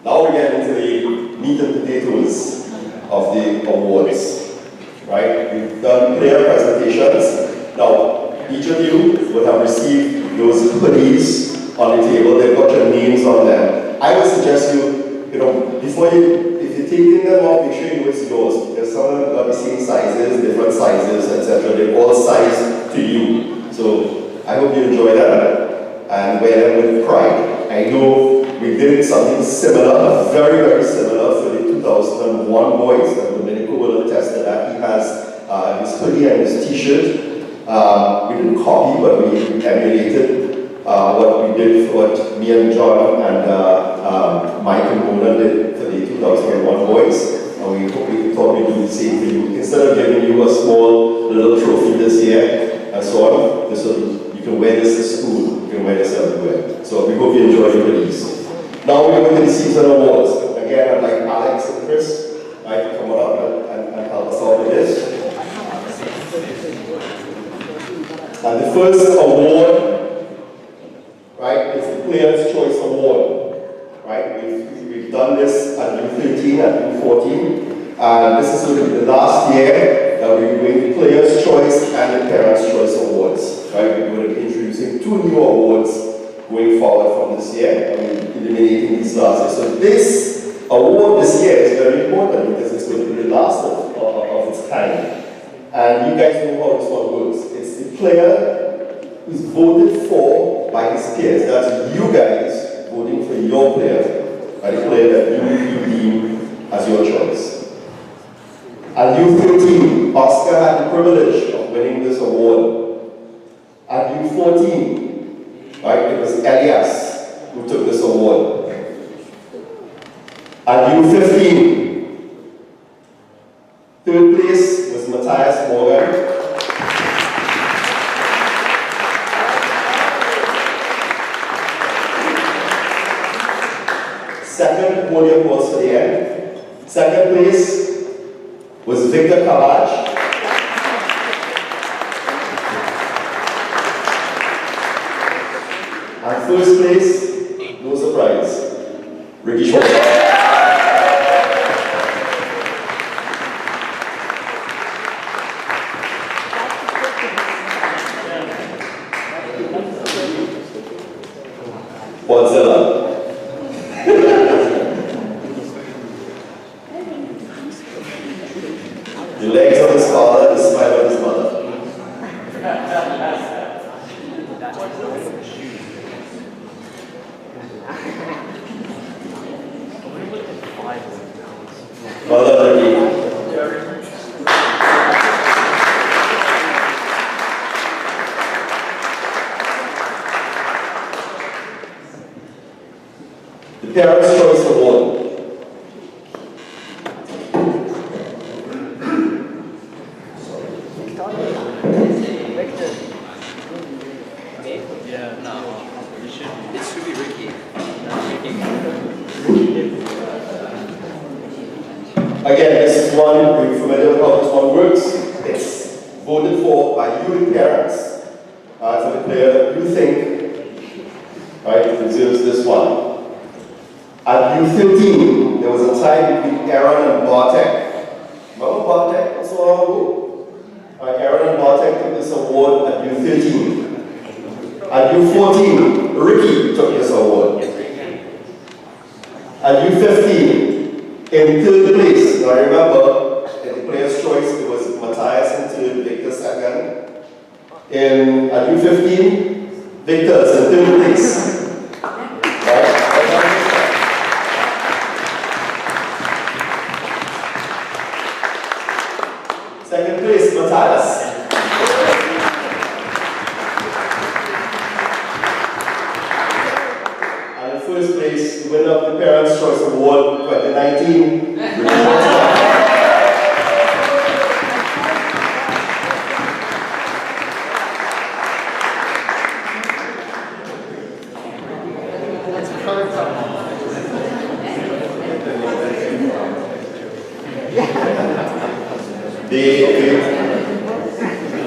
Now we get into the meat and potatoes of the awards. Right? We've done player presentations. Now, each of you would have received those hoodies on the table. They've got your names on them. I would suggest you know, before if you're taking them off, make sure you know it's yours, because some of them got the same sizes, different sizes, etc. They're all sized to you. So I hope you enjoy them and wear them with pride. I know we did something similar, very, very similar for the 2001 boys, and Domenico will attest to that. He has his hoodie and his t-shirt. We didn't copy, but we emulated what we did, what me and John and Mike and Mona did for the 2001 boys. And we thought we'd do the same for you. Instead of giving you a small little trophy this year and so on, you can wear this to school, you can wear this everywhere. So we hope you enjoy your release. Now we're going to the season awards. Again, I'd like Alex and Chris to come up and help us out with this. And the first award, right, is the Players' Choice Award. Right, we've done this at U13 and U14, and this is going to be the last year that we're doing the Players' Choice and the Parents' Choice Awards. Right, we're going to be introducing 2 new awards going forward from this year, and we're eliminating these last year. So this award this year is very important because it's going to be the last of its kind. And you guys know how this one works. It's the player who's voted for by his peers. That's you guys voting for your player, by the player that you deem as your choice. At U13, Oscar had the privilege of winning this award. At U14, right, it was Elias who took this award. At U15, third place was Matthias Morgan. Second, podium was for the end. Second place was Victor Kabach. And first place, no surprise, Ricky Schwartz. Godzilla. The legs of his father, the smile of his mother. Mother Ricky. The Parents' Choice Award. It should be Ricky. Again, this is one, you're familiar with how this one works. It's voted for by you, the parents, for the player that you think, right, deserves this one. At U13, there was a tie between Aaron and Bartek. Remember Bartek? Not so long ago. Aaron and Bartek took this award at U13. At U14, Ricky took this award. At U15, in third place, now remember, in the Players' Choice, it was Matthias in third, Victor second. At U15, Victor's in third place. Right? Second place, Matthias. And in first place, the winner of the Parents' Choice Award 2019,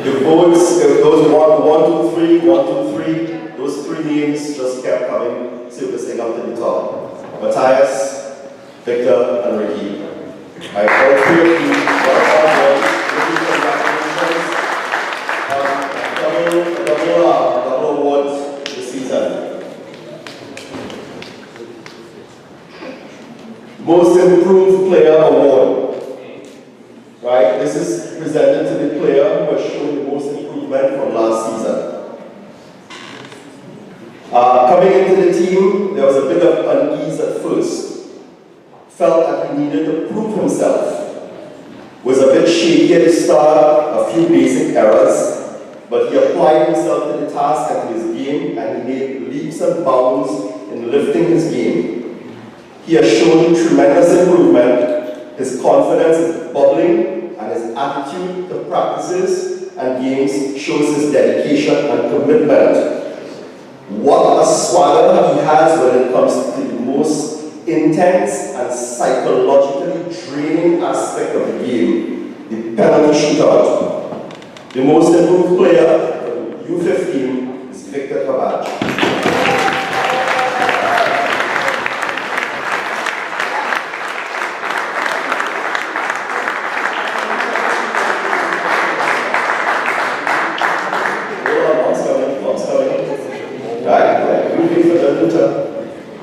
the votes, those 1, 2, 3, those 3 names just kept coming, surfacing up to the top. Matthias, Victor, and Ricky. I all 3 of you, double awards this season. Most Improved Player Award. Right, this is presented to the player who has shown the most improvement from last season. Coming into the team, there was a bit of unease at first. Felt that he needed to prove himself. Was a bit shaky at the start, a few basic errors, but he applied himself to the task and to his game, and he made leaps and bounds in lifting his game. He has shown tremendous improvement. His confidence is bubbling, and his attitude to practices and games shows his dedication and commitment. What a swagger he has when it comes to the most intense and psychologically draining aspect of the game, the penalty shootout. The most improved player for U15 is Victor Kabach.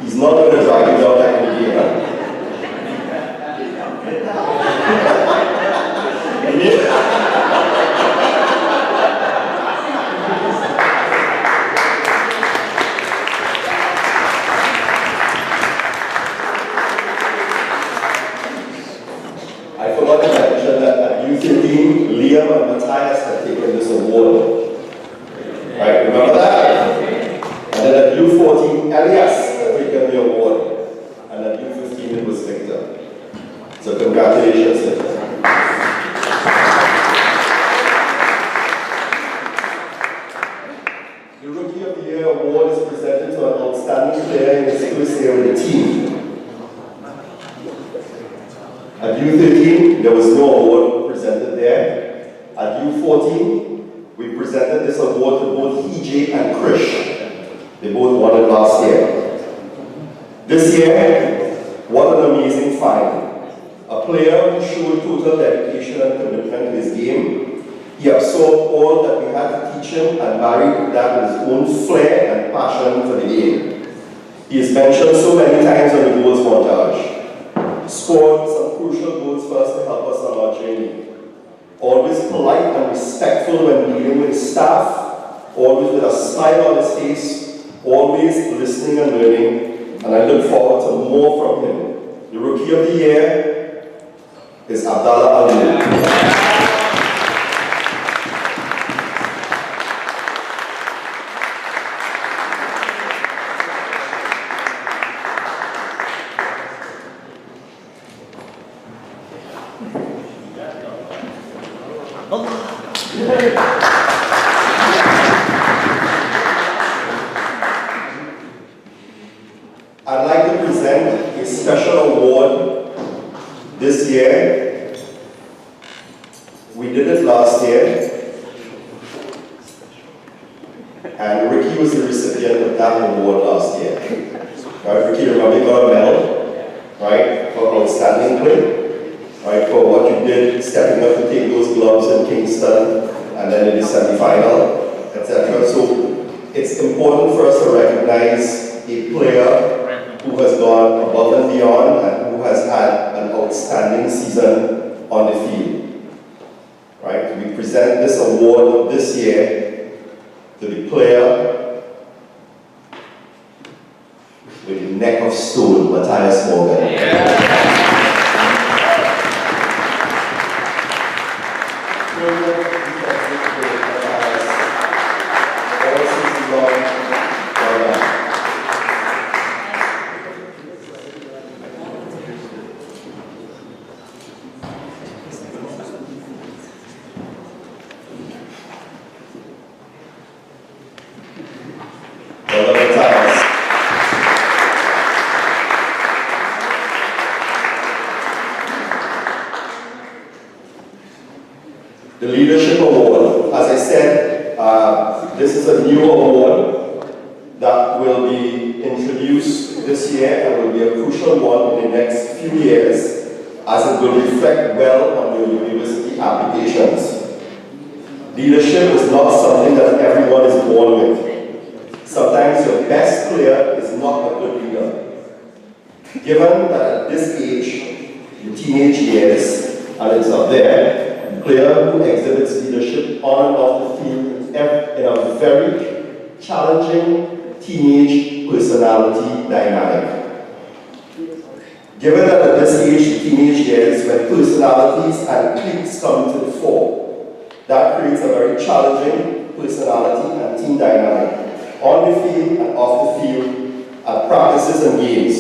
He's not going to drag you down like in the game, huh? I forgot to mention that at U15, Liam and Matthias had taken this award. Right, remember that? And then at U14, Elias had taken the award. And at U15, it was Victor. So congratulations, Victor. The Rookie of the Year award is presented to an outstanding player in his first year with the team. At U13, there was no award presented there. At U14, we presented this award to both EJ and Krish. They both won it last year. This year, what an amazing find. A player who showed total dedication and commitment to his game. He absorbed all that we had to teach him and married that with his own flair and passion for the game. He is mentioned so many times on the goals montage. Scored some crucial goals for us to help us on our journey. Always polite and respectful when dealing with his staff, always with a smile on his face, always listening and learning, and I look forward to more from him. The Rookie of the Year is Abdallah Ali. I'd like to present a special award this year. We did it last year, and Ricky was the recipient of that award last year. Right, Ricky, remember you got a medal, right, for outstanding play, right, for what you did, stepping up to take those gloves in Kingston, and then in the semi-final, etc. So it's important for us to recognize a player who has gone above and beyond and who has had an outstanding season on the field. Right? We present this award this year to the player with the neck of stone, Matthias Morgan. The Leadership Award, as I said, this is a new award that will be introduced this year and will be a crucial one in the next few years as it will reflect well on your university applications. Leadership is not something that everyone is born with. Sometimes your best player is not a good leader. Given that at this age, the teenage years, and it's up there, player who exhibits leadership on and off the field in a very challenging teenage personality dynamic. Given that at this age, the teenage years, when personalities and cliques come to the fore, that creates a very challenging personality and team dynamic. on the field and off the field, at practices and games.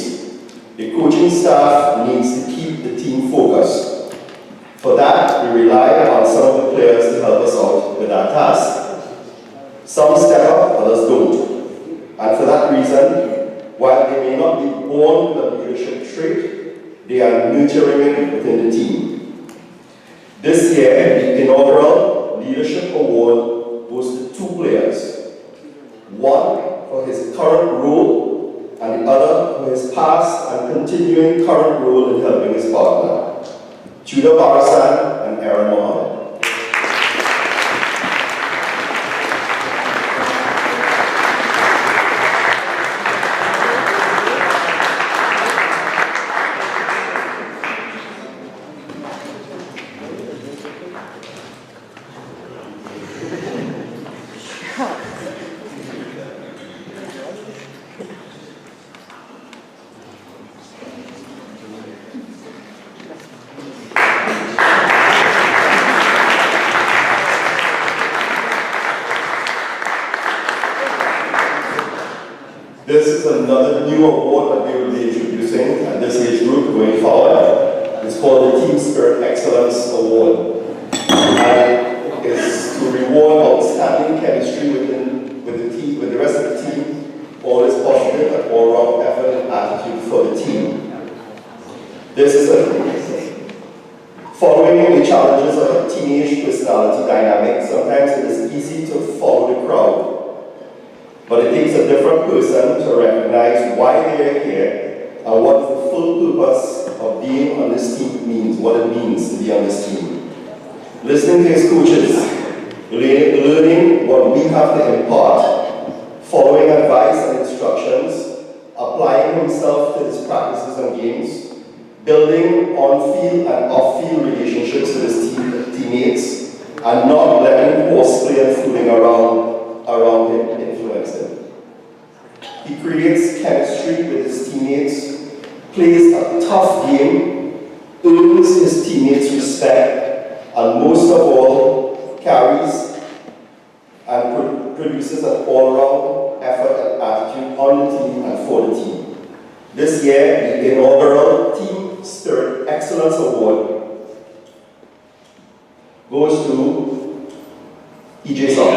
The coaching staff needs to keep the team focused. For that, we rely on some of the players to help us out with that task. Some step up, others don't. And for that reason, while they may not be born with a leadership trait, they are nurturing it within the team. This year, the inaugural Leadership Award goes to 2 players. One for his current role, and the other for his past and continuing current role in helping his partner, Tudor Barasan and Aaron Mohammed. This is another new award that we will be introducing at this age group going forward. It's called the Team Spirit Excellence Award. And it's to reward outstanding chemistry with the rest of the team, always positive and all-round effort and attitude for the team. This is following the challenges of a teenage personality dynamic. Sometimes it is easy to follow the crowd. But it takes a different person to recognize why they are here and what the full purpose of being on this team means, what it means to be on this team. Listening to his coaches, learning what we have to impart, following advice and instructions, applying himself to his practices and games, building on-field and off-field relationships with his teammates, and not letting horseplay and fooling around him influence him. He creates chemistry with his teammates, plays a tough game, earns his teammates' respect, and most of all, carries and produces an all-round effort and attitude on the team and for the team. This year, the inaugural Team Spirit Excellence Award goes to EJ Song.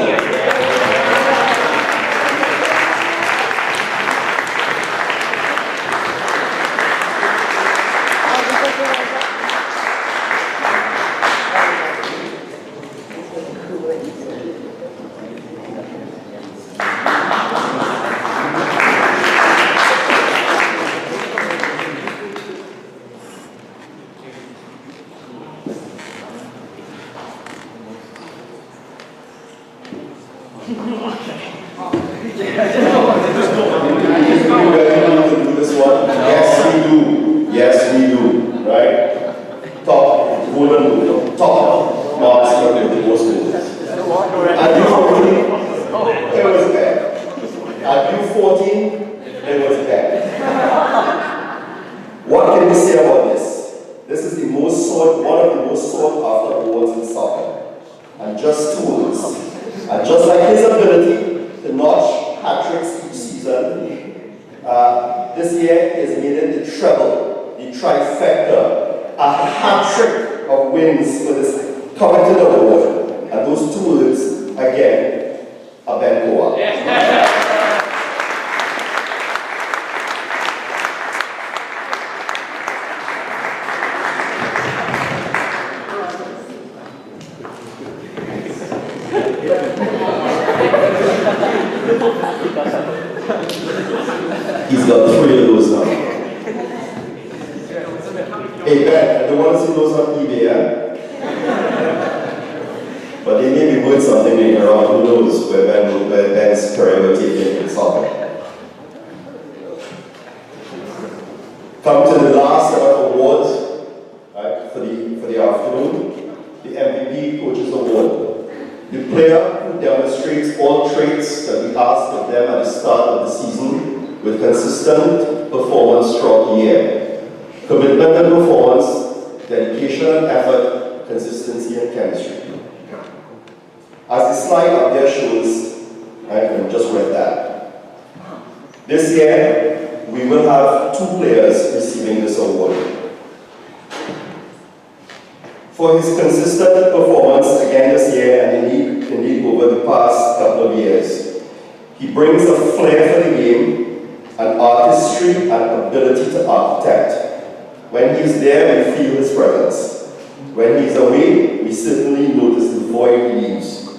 He's got 3 of those now. Hey Ben, I don't want to see those on eBay, yeah? But they may be worth something later on. Who knows where Ben's career will take him in soccer. Come to the last set of awards, right, for the afternoon. The MVP Coaches Award. The player who demonstrates all traits that we asked of them at the start of the season with consistent performance throughout the year. Commitment and performance, dedication and effort, consistency and chemistry. As the slide up there shows, I just read that. This year, we will have 2 players receiving this award. For his consistent performance again this year and indeed over the past couple of years, he brings a flair for the game, an artistry and ability to architect. When he's there, we feel his presence. When he's away, we certainly notice the void he leaves.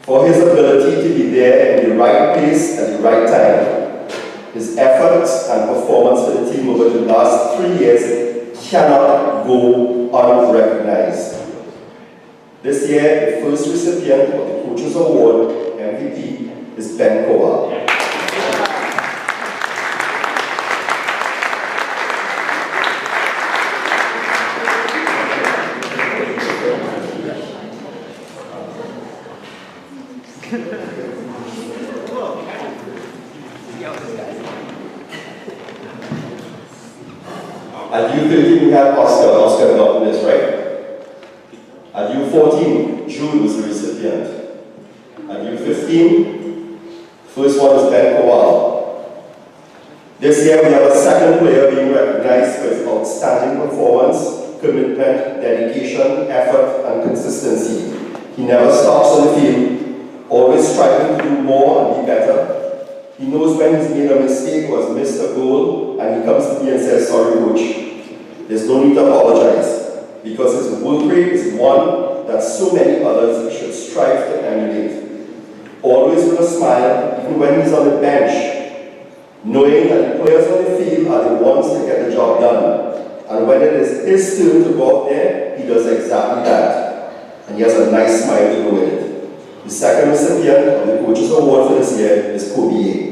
For his ability to be there in the right place at the right time, his efforts and performance for the team over the last 3 years cannot go unrecognized. This year, the first recipient of the Coaches Award, MVP, is Ben Koa. At U13, we had Oscar got this, right? At U14, Jude was the recipient. At U15, first one is Ben Kowal. This year, we have a second player being recognized for his outstanding performance, commitment, dedication, effort, and consistency. He never stops on the field, always striving to do more and be better. He knows when he's made a mistake or has missed a goal, and he comes to me and says, "Sorry, coach." There's no need to apologize, because his work rate is one that so many others should strive to emulate. Always with a smile, even when he's on the bench, knowing that the players on the field are the ones to get the job done. And when it is his turn to go out there, he does exactly that. And he has a nice smile to go with it. The second recipient of the Coaches Award for this year is Kobe A.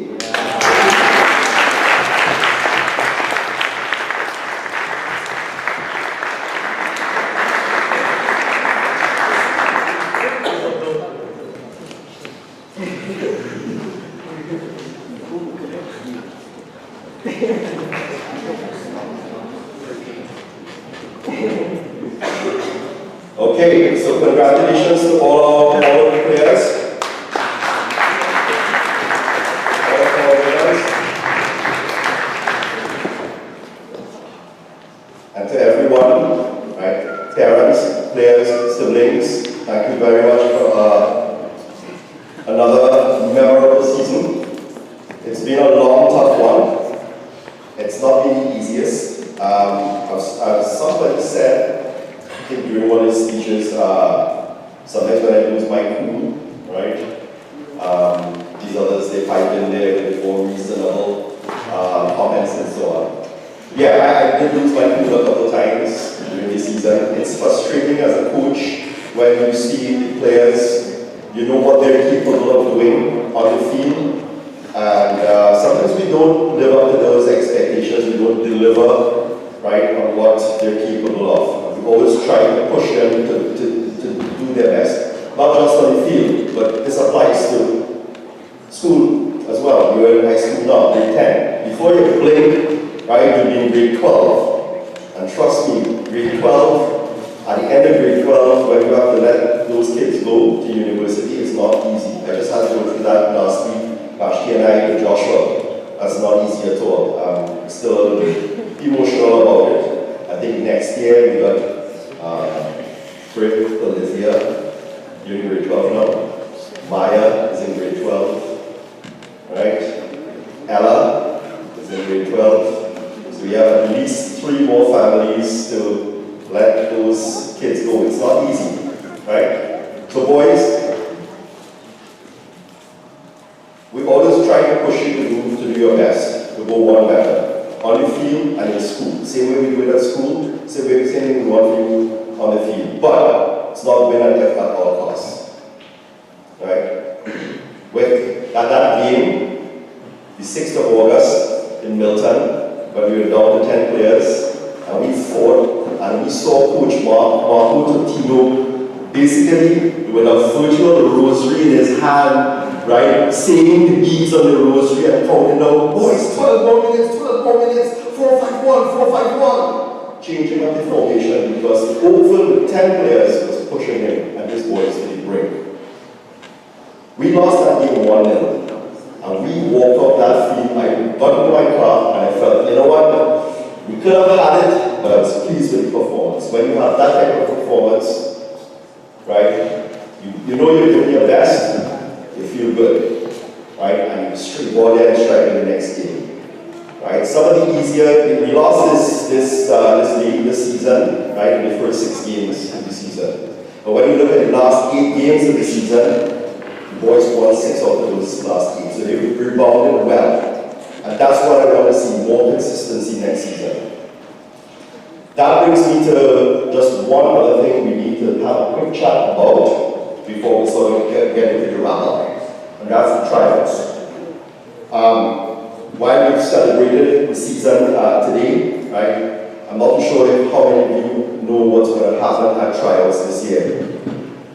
Okay, so congratulations to all the players. And to everyone, right, parents, players, siblings, thank you very much for another memorable season. It's been a long, tough one. It's not been the easiest. As somebody said, I think during one of his speeches, sometimes when I lose my cool, right? These others, they pipe in there with more reasonable comments and so on. Yeah, I did lose my cool a couple of times during the season. It's frustrating as a coach when you see the players, you know what they're capable of doing on the field. And sometimes we don't live up to those expectations, we don't deliver, right, on what they're capable of. We always try to push them to do their best, not just on the field, but this applies to school as well. You're in high school now, grade 10. Before you blink, right, you'll be in grade 12. And trust me, grade 12, at the end of grade 12, when you have to let those kids go to university, it's not easy. I just had to go through that last week, Vashti and I, with Joshua. That's not easy at all. I'm still a little bit emotional about it. I think next year we got Fred, Olivia, you're in grade 12 now. Maya is in grade 12, right? Ella is in grade 12. So we have at least 3 more families to let those kids go. It's not easy, right? So boys, we always try to push you to do your best, to go one better. On the field and in school. Same way we do it at school, same thing we want for you on the field. But it's not win and death at all costs. Right? At that game, the 6th of August in Milton, when we were down to 10 players, and we fought, and we saw Coach Marco Totino basically with a virtual rosary in his hand, right, saying the beads on the rosary and counting down, boys, 12 more minutes, 4-5-1, 4-5-1. Changing up the formation because the Oakville with 10 players was pushing him and his boys to the brink. We lost that game 1-0, and we walked off that field, I We could have had it, but I was pleased with the performance. When you have that type of performance, right, you know you're doing your best, you feel good, right, and you straight ball there and strike in the next game, right. Some of the easier, we lost this league this season, right, in the first 6 games of the season. But when you look at the last 8 games of the season, the boys won 6 out of those last games, so they rebounded well. And that's what I want to see, more consistency next season. That brings me to just one other thing we need to have a quick chat about before we sort of get into the wrap-up, and that's the tryouts. While we've celebrated the season today, right, I'm not too sure if how many of you know what's going to happen at tryouts this year.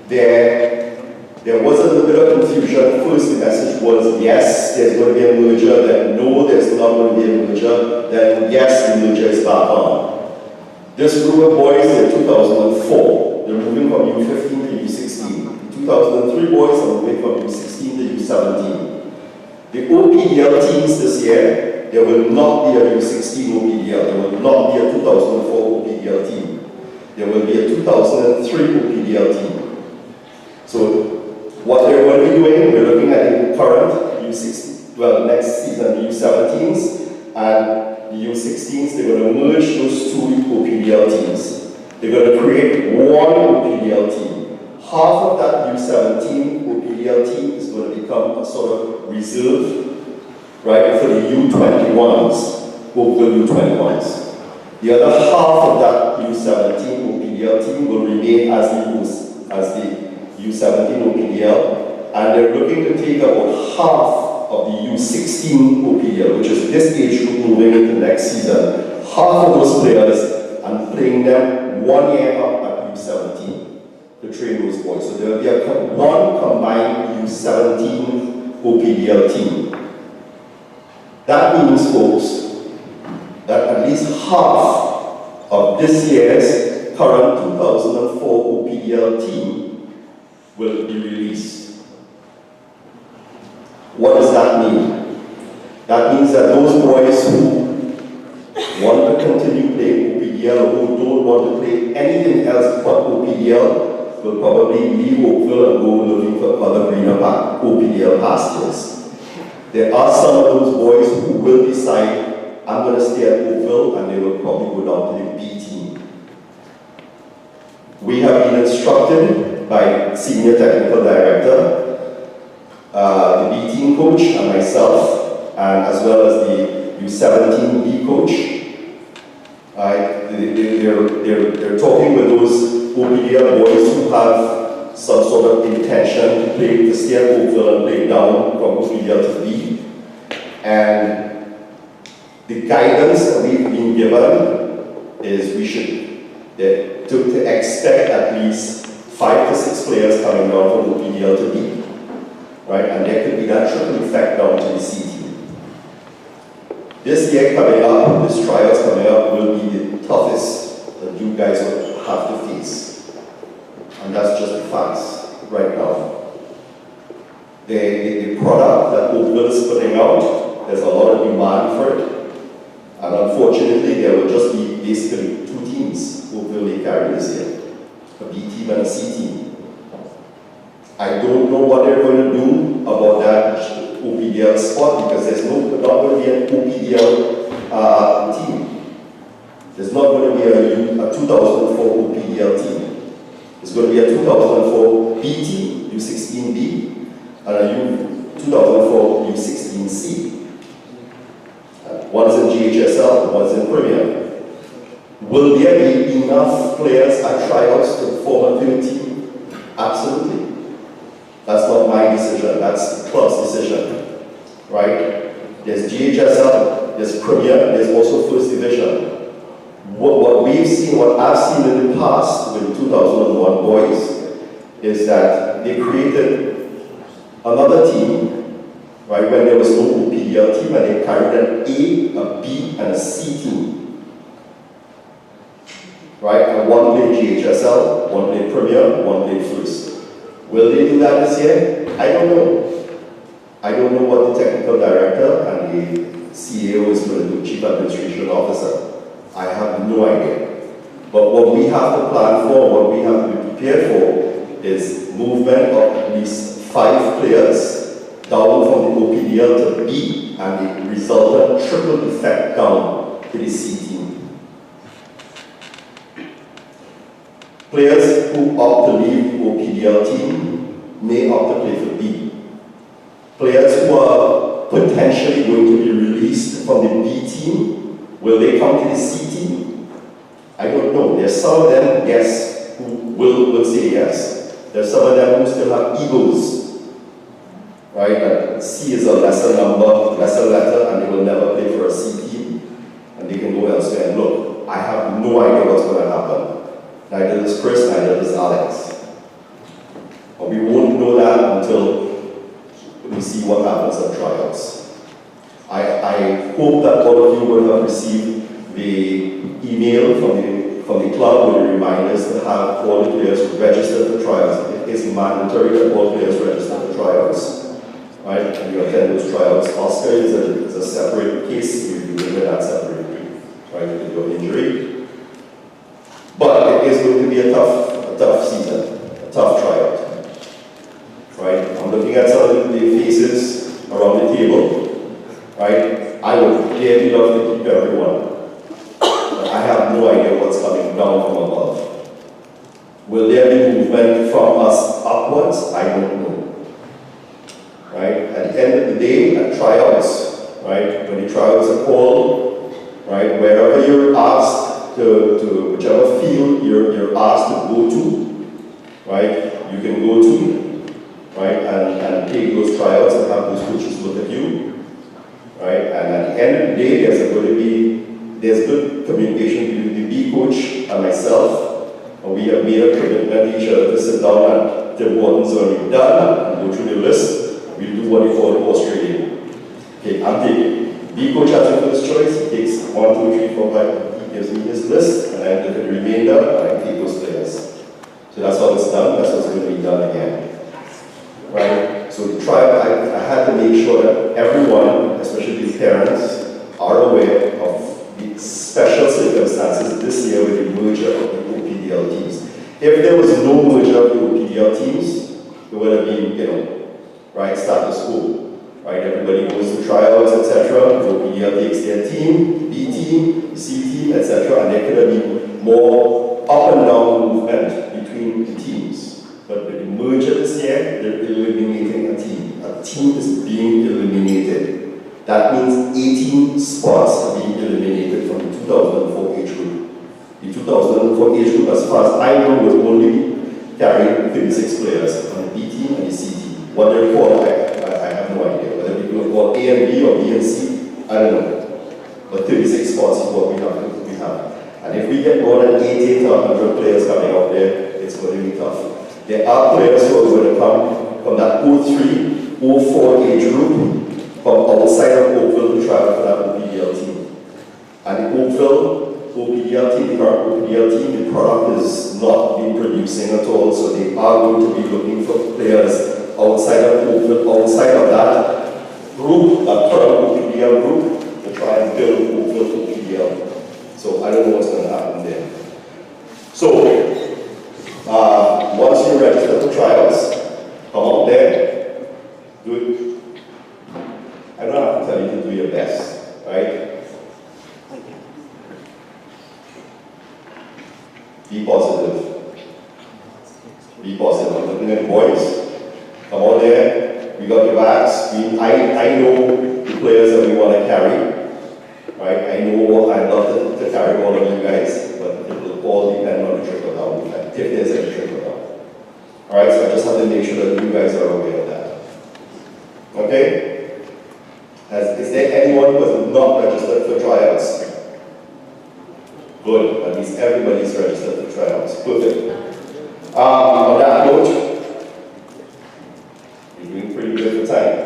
There was a little bit of confusion. First, the message was yes, there's going to be a merger, then no, there's not going to be a merger, then yes, the merger is back on. This group of boys in 2004, they're moving from U15 to U16. The 2003 boys are moving from U16 to U17. The OPDL teams this year, there will not be a U16 OPDL, there will not be a 2004 OPDL team. There will be a 2003 OPDL team. So, what they're going to be doing, we're looking at the current U16, well, next season, the U17s, and the U16s, they're going to merge those 2 OPDL teams. They're going to create 1 OPDL team. Half of that U17 OPDL team is going to become a sort of reserve, right, for the U21s, Oakville U21s. The other half of that U17 OPDL team will remain as the U17 OPDL, and they're looking to take about half of the U16 OPDL, which is this age group moving into next season, half of those players and playing them 1 year up at U17 to train those boys. So there will be one combined U17 OPDL team. That means, folks, that at least half of this year's current 2004 OPDL team will be released. What does that mean? That means that those boys who want to continue playing OPDL or who don't want to play anything else but OPDL will probably leave Oakville and go looking for other greener OPDL pastures. There are some of those boys who will decide, I'm going to stay at Oakville, and they will probably go down to the B team. We have been instructed by Senior Technical Director, the B team coach, and myself, and as well as the U17B coach. They're talking with those OPDL boys who have some sort of intention to stay at Oakville and play down from OPDL to B. And the guidance that we've been given is we should to expect at least 5 to 6 players coming down from OPDL to B, right? And there could be that trickle effect down to the C team. This year coming up, this trials coming up, will be the toughest that you guys will have to face. And that's just the facts right now. The product that Oakville is putting out, there's a lot of demand for it. And unfortunately, there will just be basically 2 teams Oakville will carry this year. A B team and a C team. I don't know what they're going to do about that OPDL spot because there's not going to be an OPDL team. There's not going to be a 2004 OPDL team. It's going to be a 2004 B team, U16B, and a 2004 U16C. One's in GHSL, one's in Premier. Will there be enough players at tryouts to form a 3rd team? Absolutely. That's not my decision, that's the club's decision. Right? There's GHSL, there's Premier, there's also First Division. What we've seen, what I've seen in the past with 2001 boys, is that they created another team, right, when there was no OPDL team, and they carried an A, a B, and a C team. Right, and one played GHSL, one played Premier, one played First. Will they do that this year? I don't know. I don't know what the technical director and the CEO is going to do, Chief Administration Officer. I have no idea. But what we have to plan for, what we have to be prepared for, is movement of at least 5 players down from the OPDL to B, and the resultant triple effect down to the C team. Players who opt to leave the OPDL team may opt to play for B. Players who are potentially going to be released from the B team, will they come to the C team? I don't know. There's some of them, yes, who will say yes. There's some of them who still have egos, right? That C is a lesser number, lesser letter, and they will never play for a C team, and they can go elsewhere. And look, I have no idea what's going to happen. Neither does Chris, neither does Alex. But we won't know that until we see what happens at tryouts. I hope that all of you will have received the email from the club with the reminders to have all the players register for tryouts. It is mandatory that all players register for tryouts, right? And you attend those tryouts. Oscar is a separate case. You deal with that separately, right? With your injury. But it is going to be a tough season, a tough tryout. Right? I'm looking at some of the faces around the table. Right? I would dearly love to keep everyone. But I have no idea what's coming down from above. Will there be movement from us upwards? I don't know. Right? At the end of the day, at tryouts, right? When the tryouts are called, right? Wherever you're asked to whichever field you're asked to go to, right? You can go to. Right, and take those tryouts and have those coaches look at you, right? And at the end of the day, there's good communication between the B coach and myself, and we have made a commitment to each other to sit down at the buttons when we're done and go through the list. And we'll do what we call the horse trading. Okay, I'm taking. B coach has the first choice. He takes 1, 2, 3, 4, 5. He gives me his list, and I look at the remainder and I take those players. So that's how it's done. That's what's going to be done again. Right? So the trial, I had to make sure that everyone, especially the parents, are aware of the special circumstances this year with the merger of the OPDL teams. If there was no merger of the OPDL teams, it would have been, right, status quo. Right? Everybody goes to tryouts, etc. The OPDL takes their team, the B team, the C team, etc. And there could have been more up and down movement between the teams. But with the merger this year, they're eliminating a team. A team is being eliminated. That means 18 spots are being eliminated from the 2004 age group. The 2004 age group, as far as I know, was only carrying 36 players on the B team and the C team. What they're called, I have no idea. Whether people are called A and B or B and C, I don't know. But 36 spots is what we have. And if we get more than 80 to 100 players coming out there, it's going to be tough. There are players who are going to come from that 03, 04 age group from outside of Oakville to travel for that OPDL team. And the Oakville OPDL team, the current OPDL team, the product is not being producing at all, so they are going to be looking for players outside of Oakville, outside of that group, that current OPDL group, to try and build Oakville OPDL. So I don't know what's going to happen there. So, once you register for trials, come out there, do it. I don't have to tell you to do your best, right? Be positive. Be positive. I'm looking at the boys. Come out there. We got your backs. I know the players that we want to carry. Right? I know I'd love to carry all of you guys, but it will all depend on the trickle down effect, if there's any trickle down. Alright, so I just have to make sure that you guys are aware of that. Okay? Is there anyone who has not registered for tryouts? Good. That means everybody's registered for tryouts. Perfect. On that note, you're doing pretty good for time.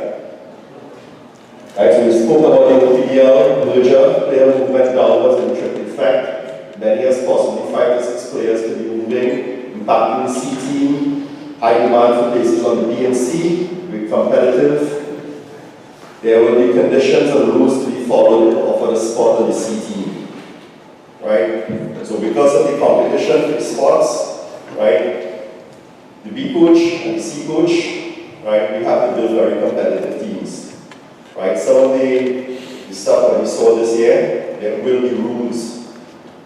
Right, so we spoke about the OPDL merger, player movement downwards and triple effect. Many as possibly 5 to 6 players to be moving, impacting the C team. High demand for places on the B and C, be competitive. There will be conditions and rules to be followed for the spot on the C team. So because of the competition for the spots, right, the B coach and the C coach, right, we have to build very competitive teams. Right? Some of the stuff that we saw this year, there will be rules,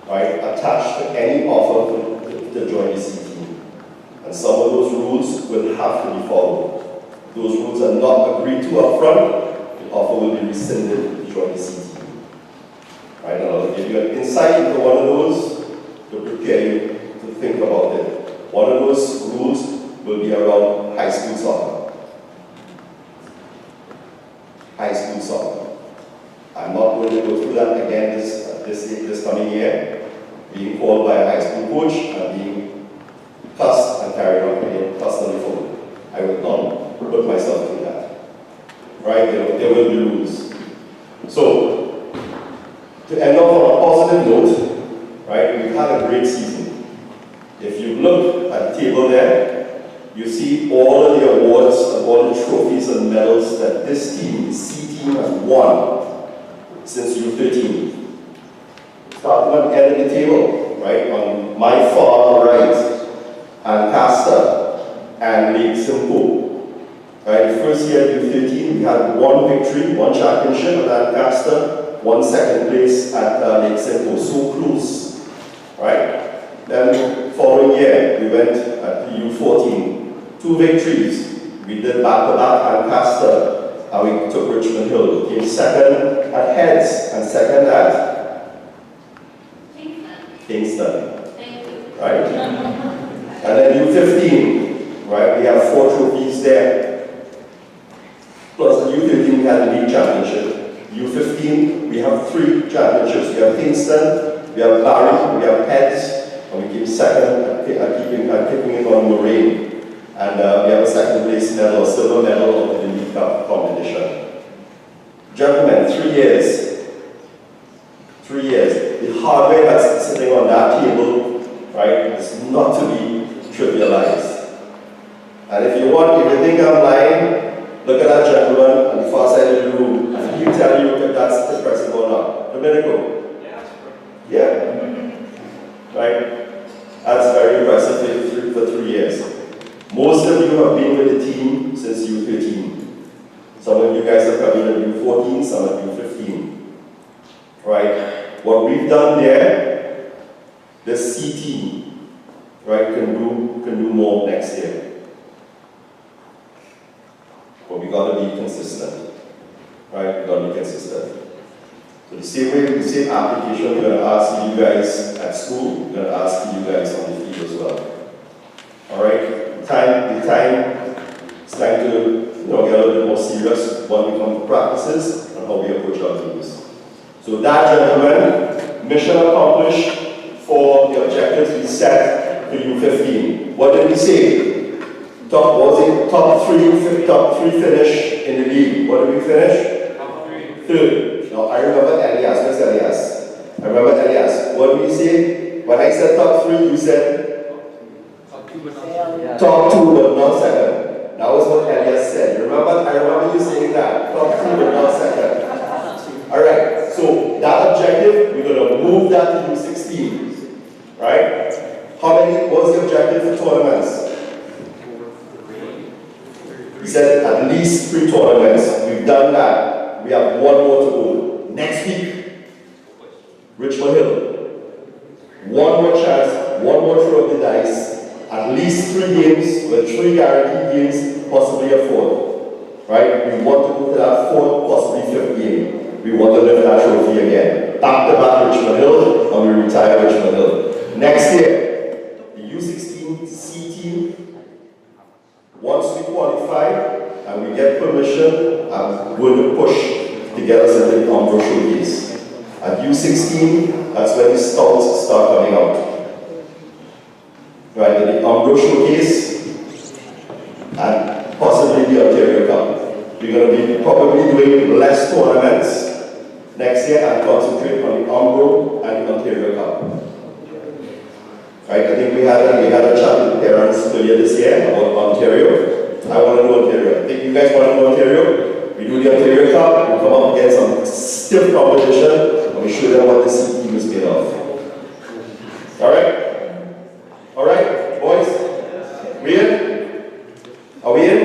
right, attached to any offer to join the C team. And some of those rules will have to be followed. If those rules are not agreed to up front, the offer will be rescinded to join the C team. Right? And I'll give you an insight into one of those to prepare you to think about it. One of those rules will be around high school soccer. High school soccer. I'm not going to go through that again this coming year. Being called by a high school coach and being cussed and carried on being cussed on the phone. I will not put myself through that. Right? There will be rules. So, to end off on a positive note, right, we've had a great season. If you look at the table there, you see all of the awards and all the trophies and medals that this team, the C team, has won since U13. Starting at the end of the table, right, on my far right, Ancaster and Lake Simcoe. Right, the first year at U13, we had one victory, one championship at Ancaster, one second place at Lake Simcoe, so close, right? Then the following year, we went at the U14, 2 victories. We did back-to-back Ancaster, and we took Richmond Hill. Came second at Heads and second at Kingston. Right? And then U15, right? We have 4 trophies there. Plus the U15 we had the league championship. U15 we have 3 championships. We have Kingston, we have Barry, we have Heads, and we came second at keeping it on Moraine. And we have a second place medal, a silver medal of the League Cup competition. Gentlemen, 3 years. 3 years. The hardware that's sitting on that table, right, is not to be trivialized. And if you think I'm lying, look at that gentleman on the far side of the room, and he'll tell you if that's impressive or not. Domenico? Yeah. Right? That's very impressive for 3 years. Most of you have been with the team since U13. Some of you guys have come in at U14, some at U15. Right? What we've done there, the C team, right, can do more next year. But we got to be consistent. Right? We got to be consistent. So the same way, the same application we're going to ask you guys at school, we're going to ask you guys on the field as well. Alright? It's time to get a little bit more serious when we come to practices and how we approach our teams. So that, gentlemen, mission accomplished for the objectives we set for U15. What did we say? Top three finish in the league. What did we finish? Top 3. Third. Now I remember Elias. Where's Elias? I remember Elias. What did we say? When I said top 3, you said top 2 but not second. That was what Elias said. I remember you saying that. Top 2 but not second. Alright, so that objective, we're going to move that to U16. Right? What was the objective for tournaments? We said at least 3 tournaments. We've done that. We have 1 more to go. Next week, Richmond Hill. 1 more chance, 1 more throw of the dice. At least 3 games, with 3 guaranteed games, possibly a 4th. Right? We want to go to that 4th, possibly 5th game. We want to lift that trophy again. Back-to-back Richmond Hill, and we retire Richmond Hill. Next year, the U16 C team, once we qualify and we get permission, I'm going to push to get us into the Umbro Showcase. At U16, that's when the scouts start coming out. Right, the Umbro Showcase and possibly the Ontario Cup. We're going to be probably doing less tournaments next year and concentrate on the Umbro and the Ontario Cup. Right, I think we had a chat with the parents earlier this year about Ontario. I want to know Ontario. I think you guys want to know Ontario? We do the Ontario Cup, we come up against some stiff competition, and we show them what the C team is made of. All right, boys? We in? Are we in?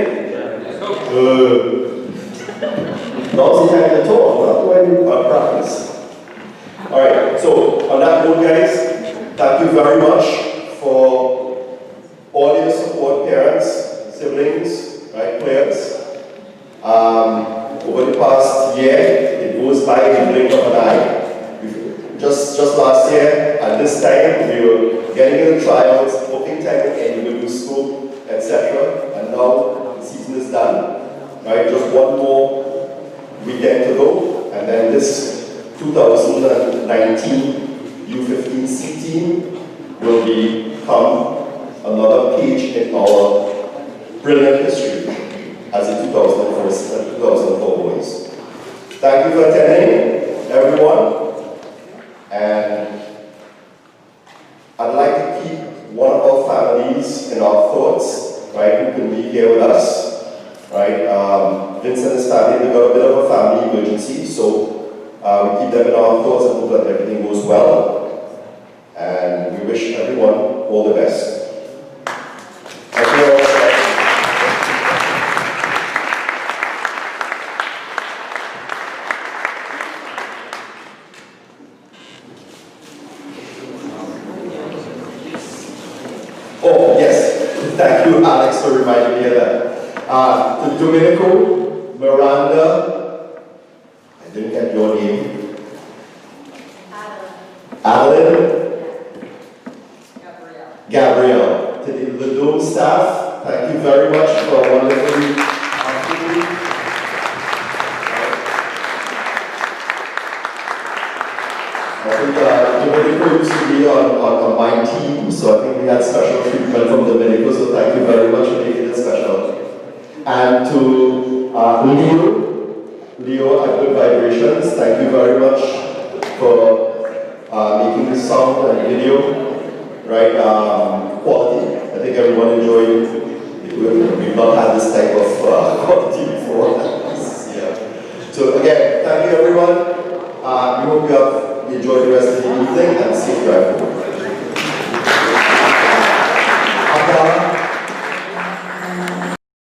Good. Now's the time to talk, not when practice. All right, so on that note, guys, thank you very much for all your support, parents, siblings, right, players. Over the past year, it goes by in the blink of an eye. Just last year, at this time, we were getting in the tryouts, booking time with individual school, etc. And now the season is done. Right, just one more weekend to go, and then this 2019 BU15C team will become another page in our brilliant history as the 2004 boys. Thank you for attending, everyone. And I'd like to keep one of our families in our thoughts, right, who can be here with us, right? Vincent and his family, they've got a bit of a family emergency, so we keep them in our thoughts and hope that everything goes well. And we wish everyone all the best. Thank you all. Oh, yes. Thank you, Alex, for reminding me of that. To Domenico, Miranda, I didn't get your name. Adeline. Gabrielle. To the Dome staff, thank you very much for a wonderful afternoon. I think Domenico used to be on my team, so I think we had special treatment from Domenico, so thank you very much for making it special. And to Leo at Good Vibrations, thank you very much for making this sound and video, right, quality. I think everyone enjoyed it. We've not had this type of quality before. Yeah. So again, thank you everyone. We hope you have enjoyed the rest of the evening and safe drive home.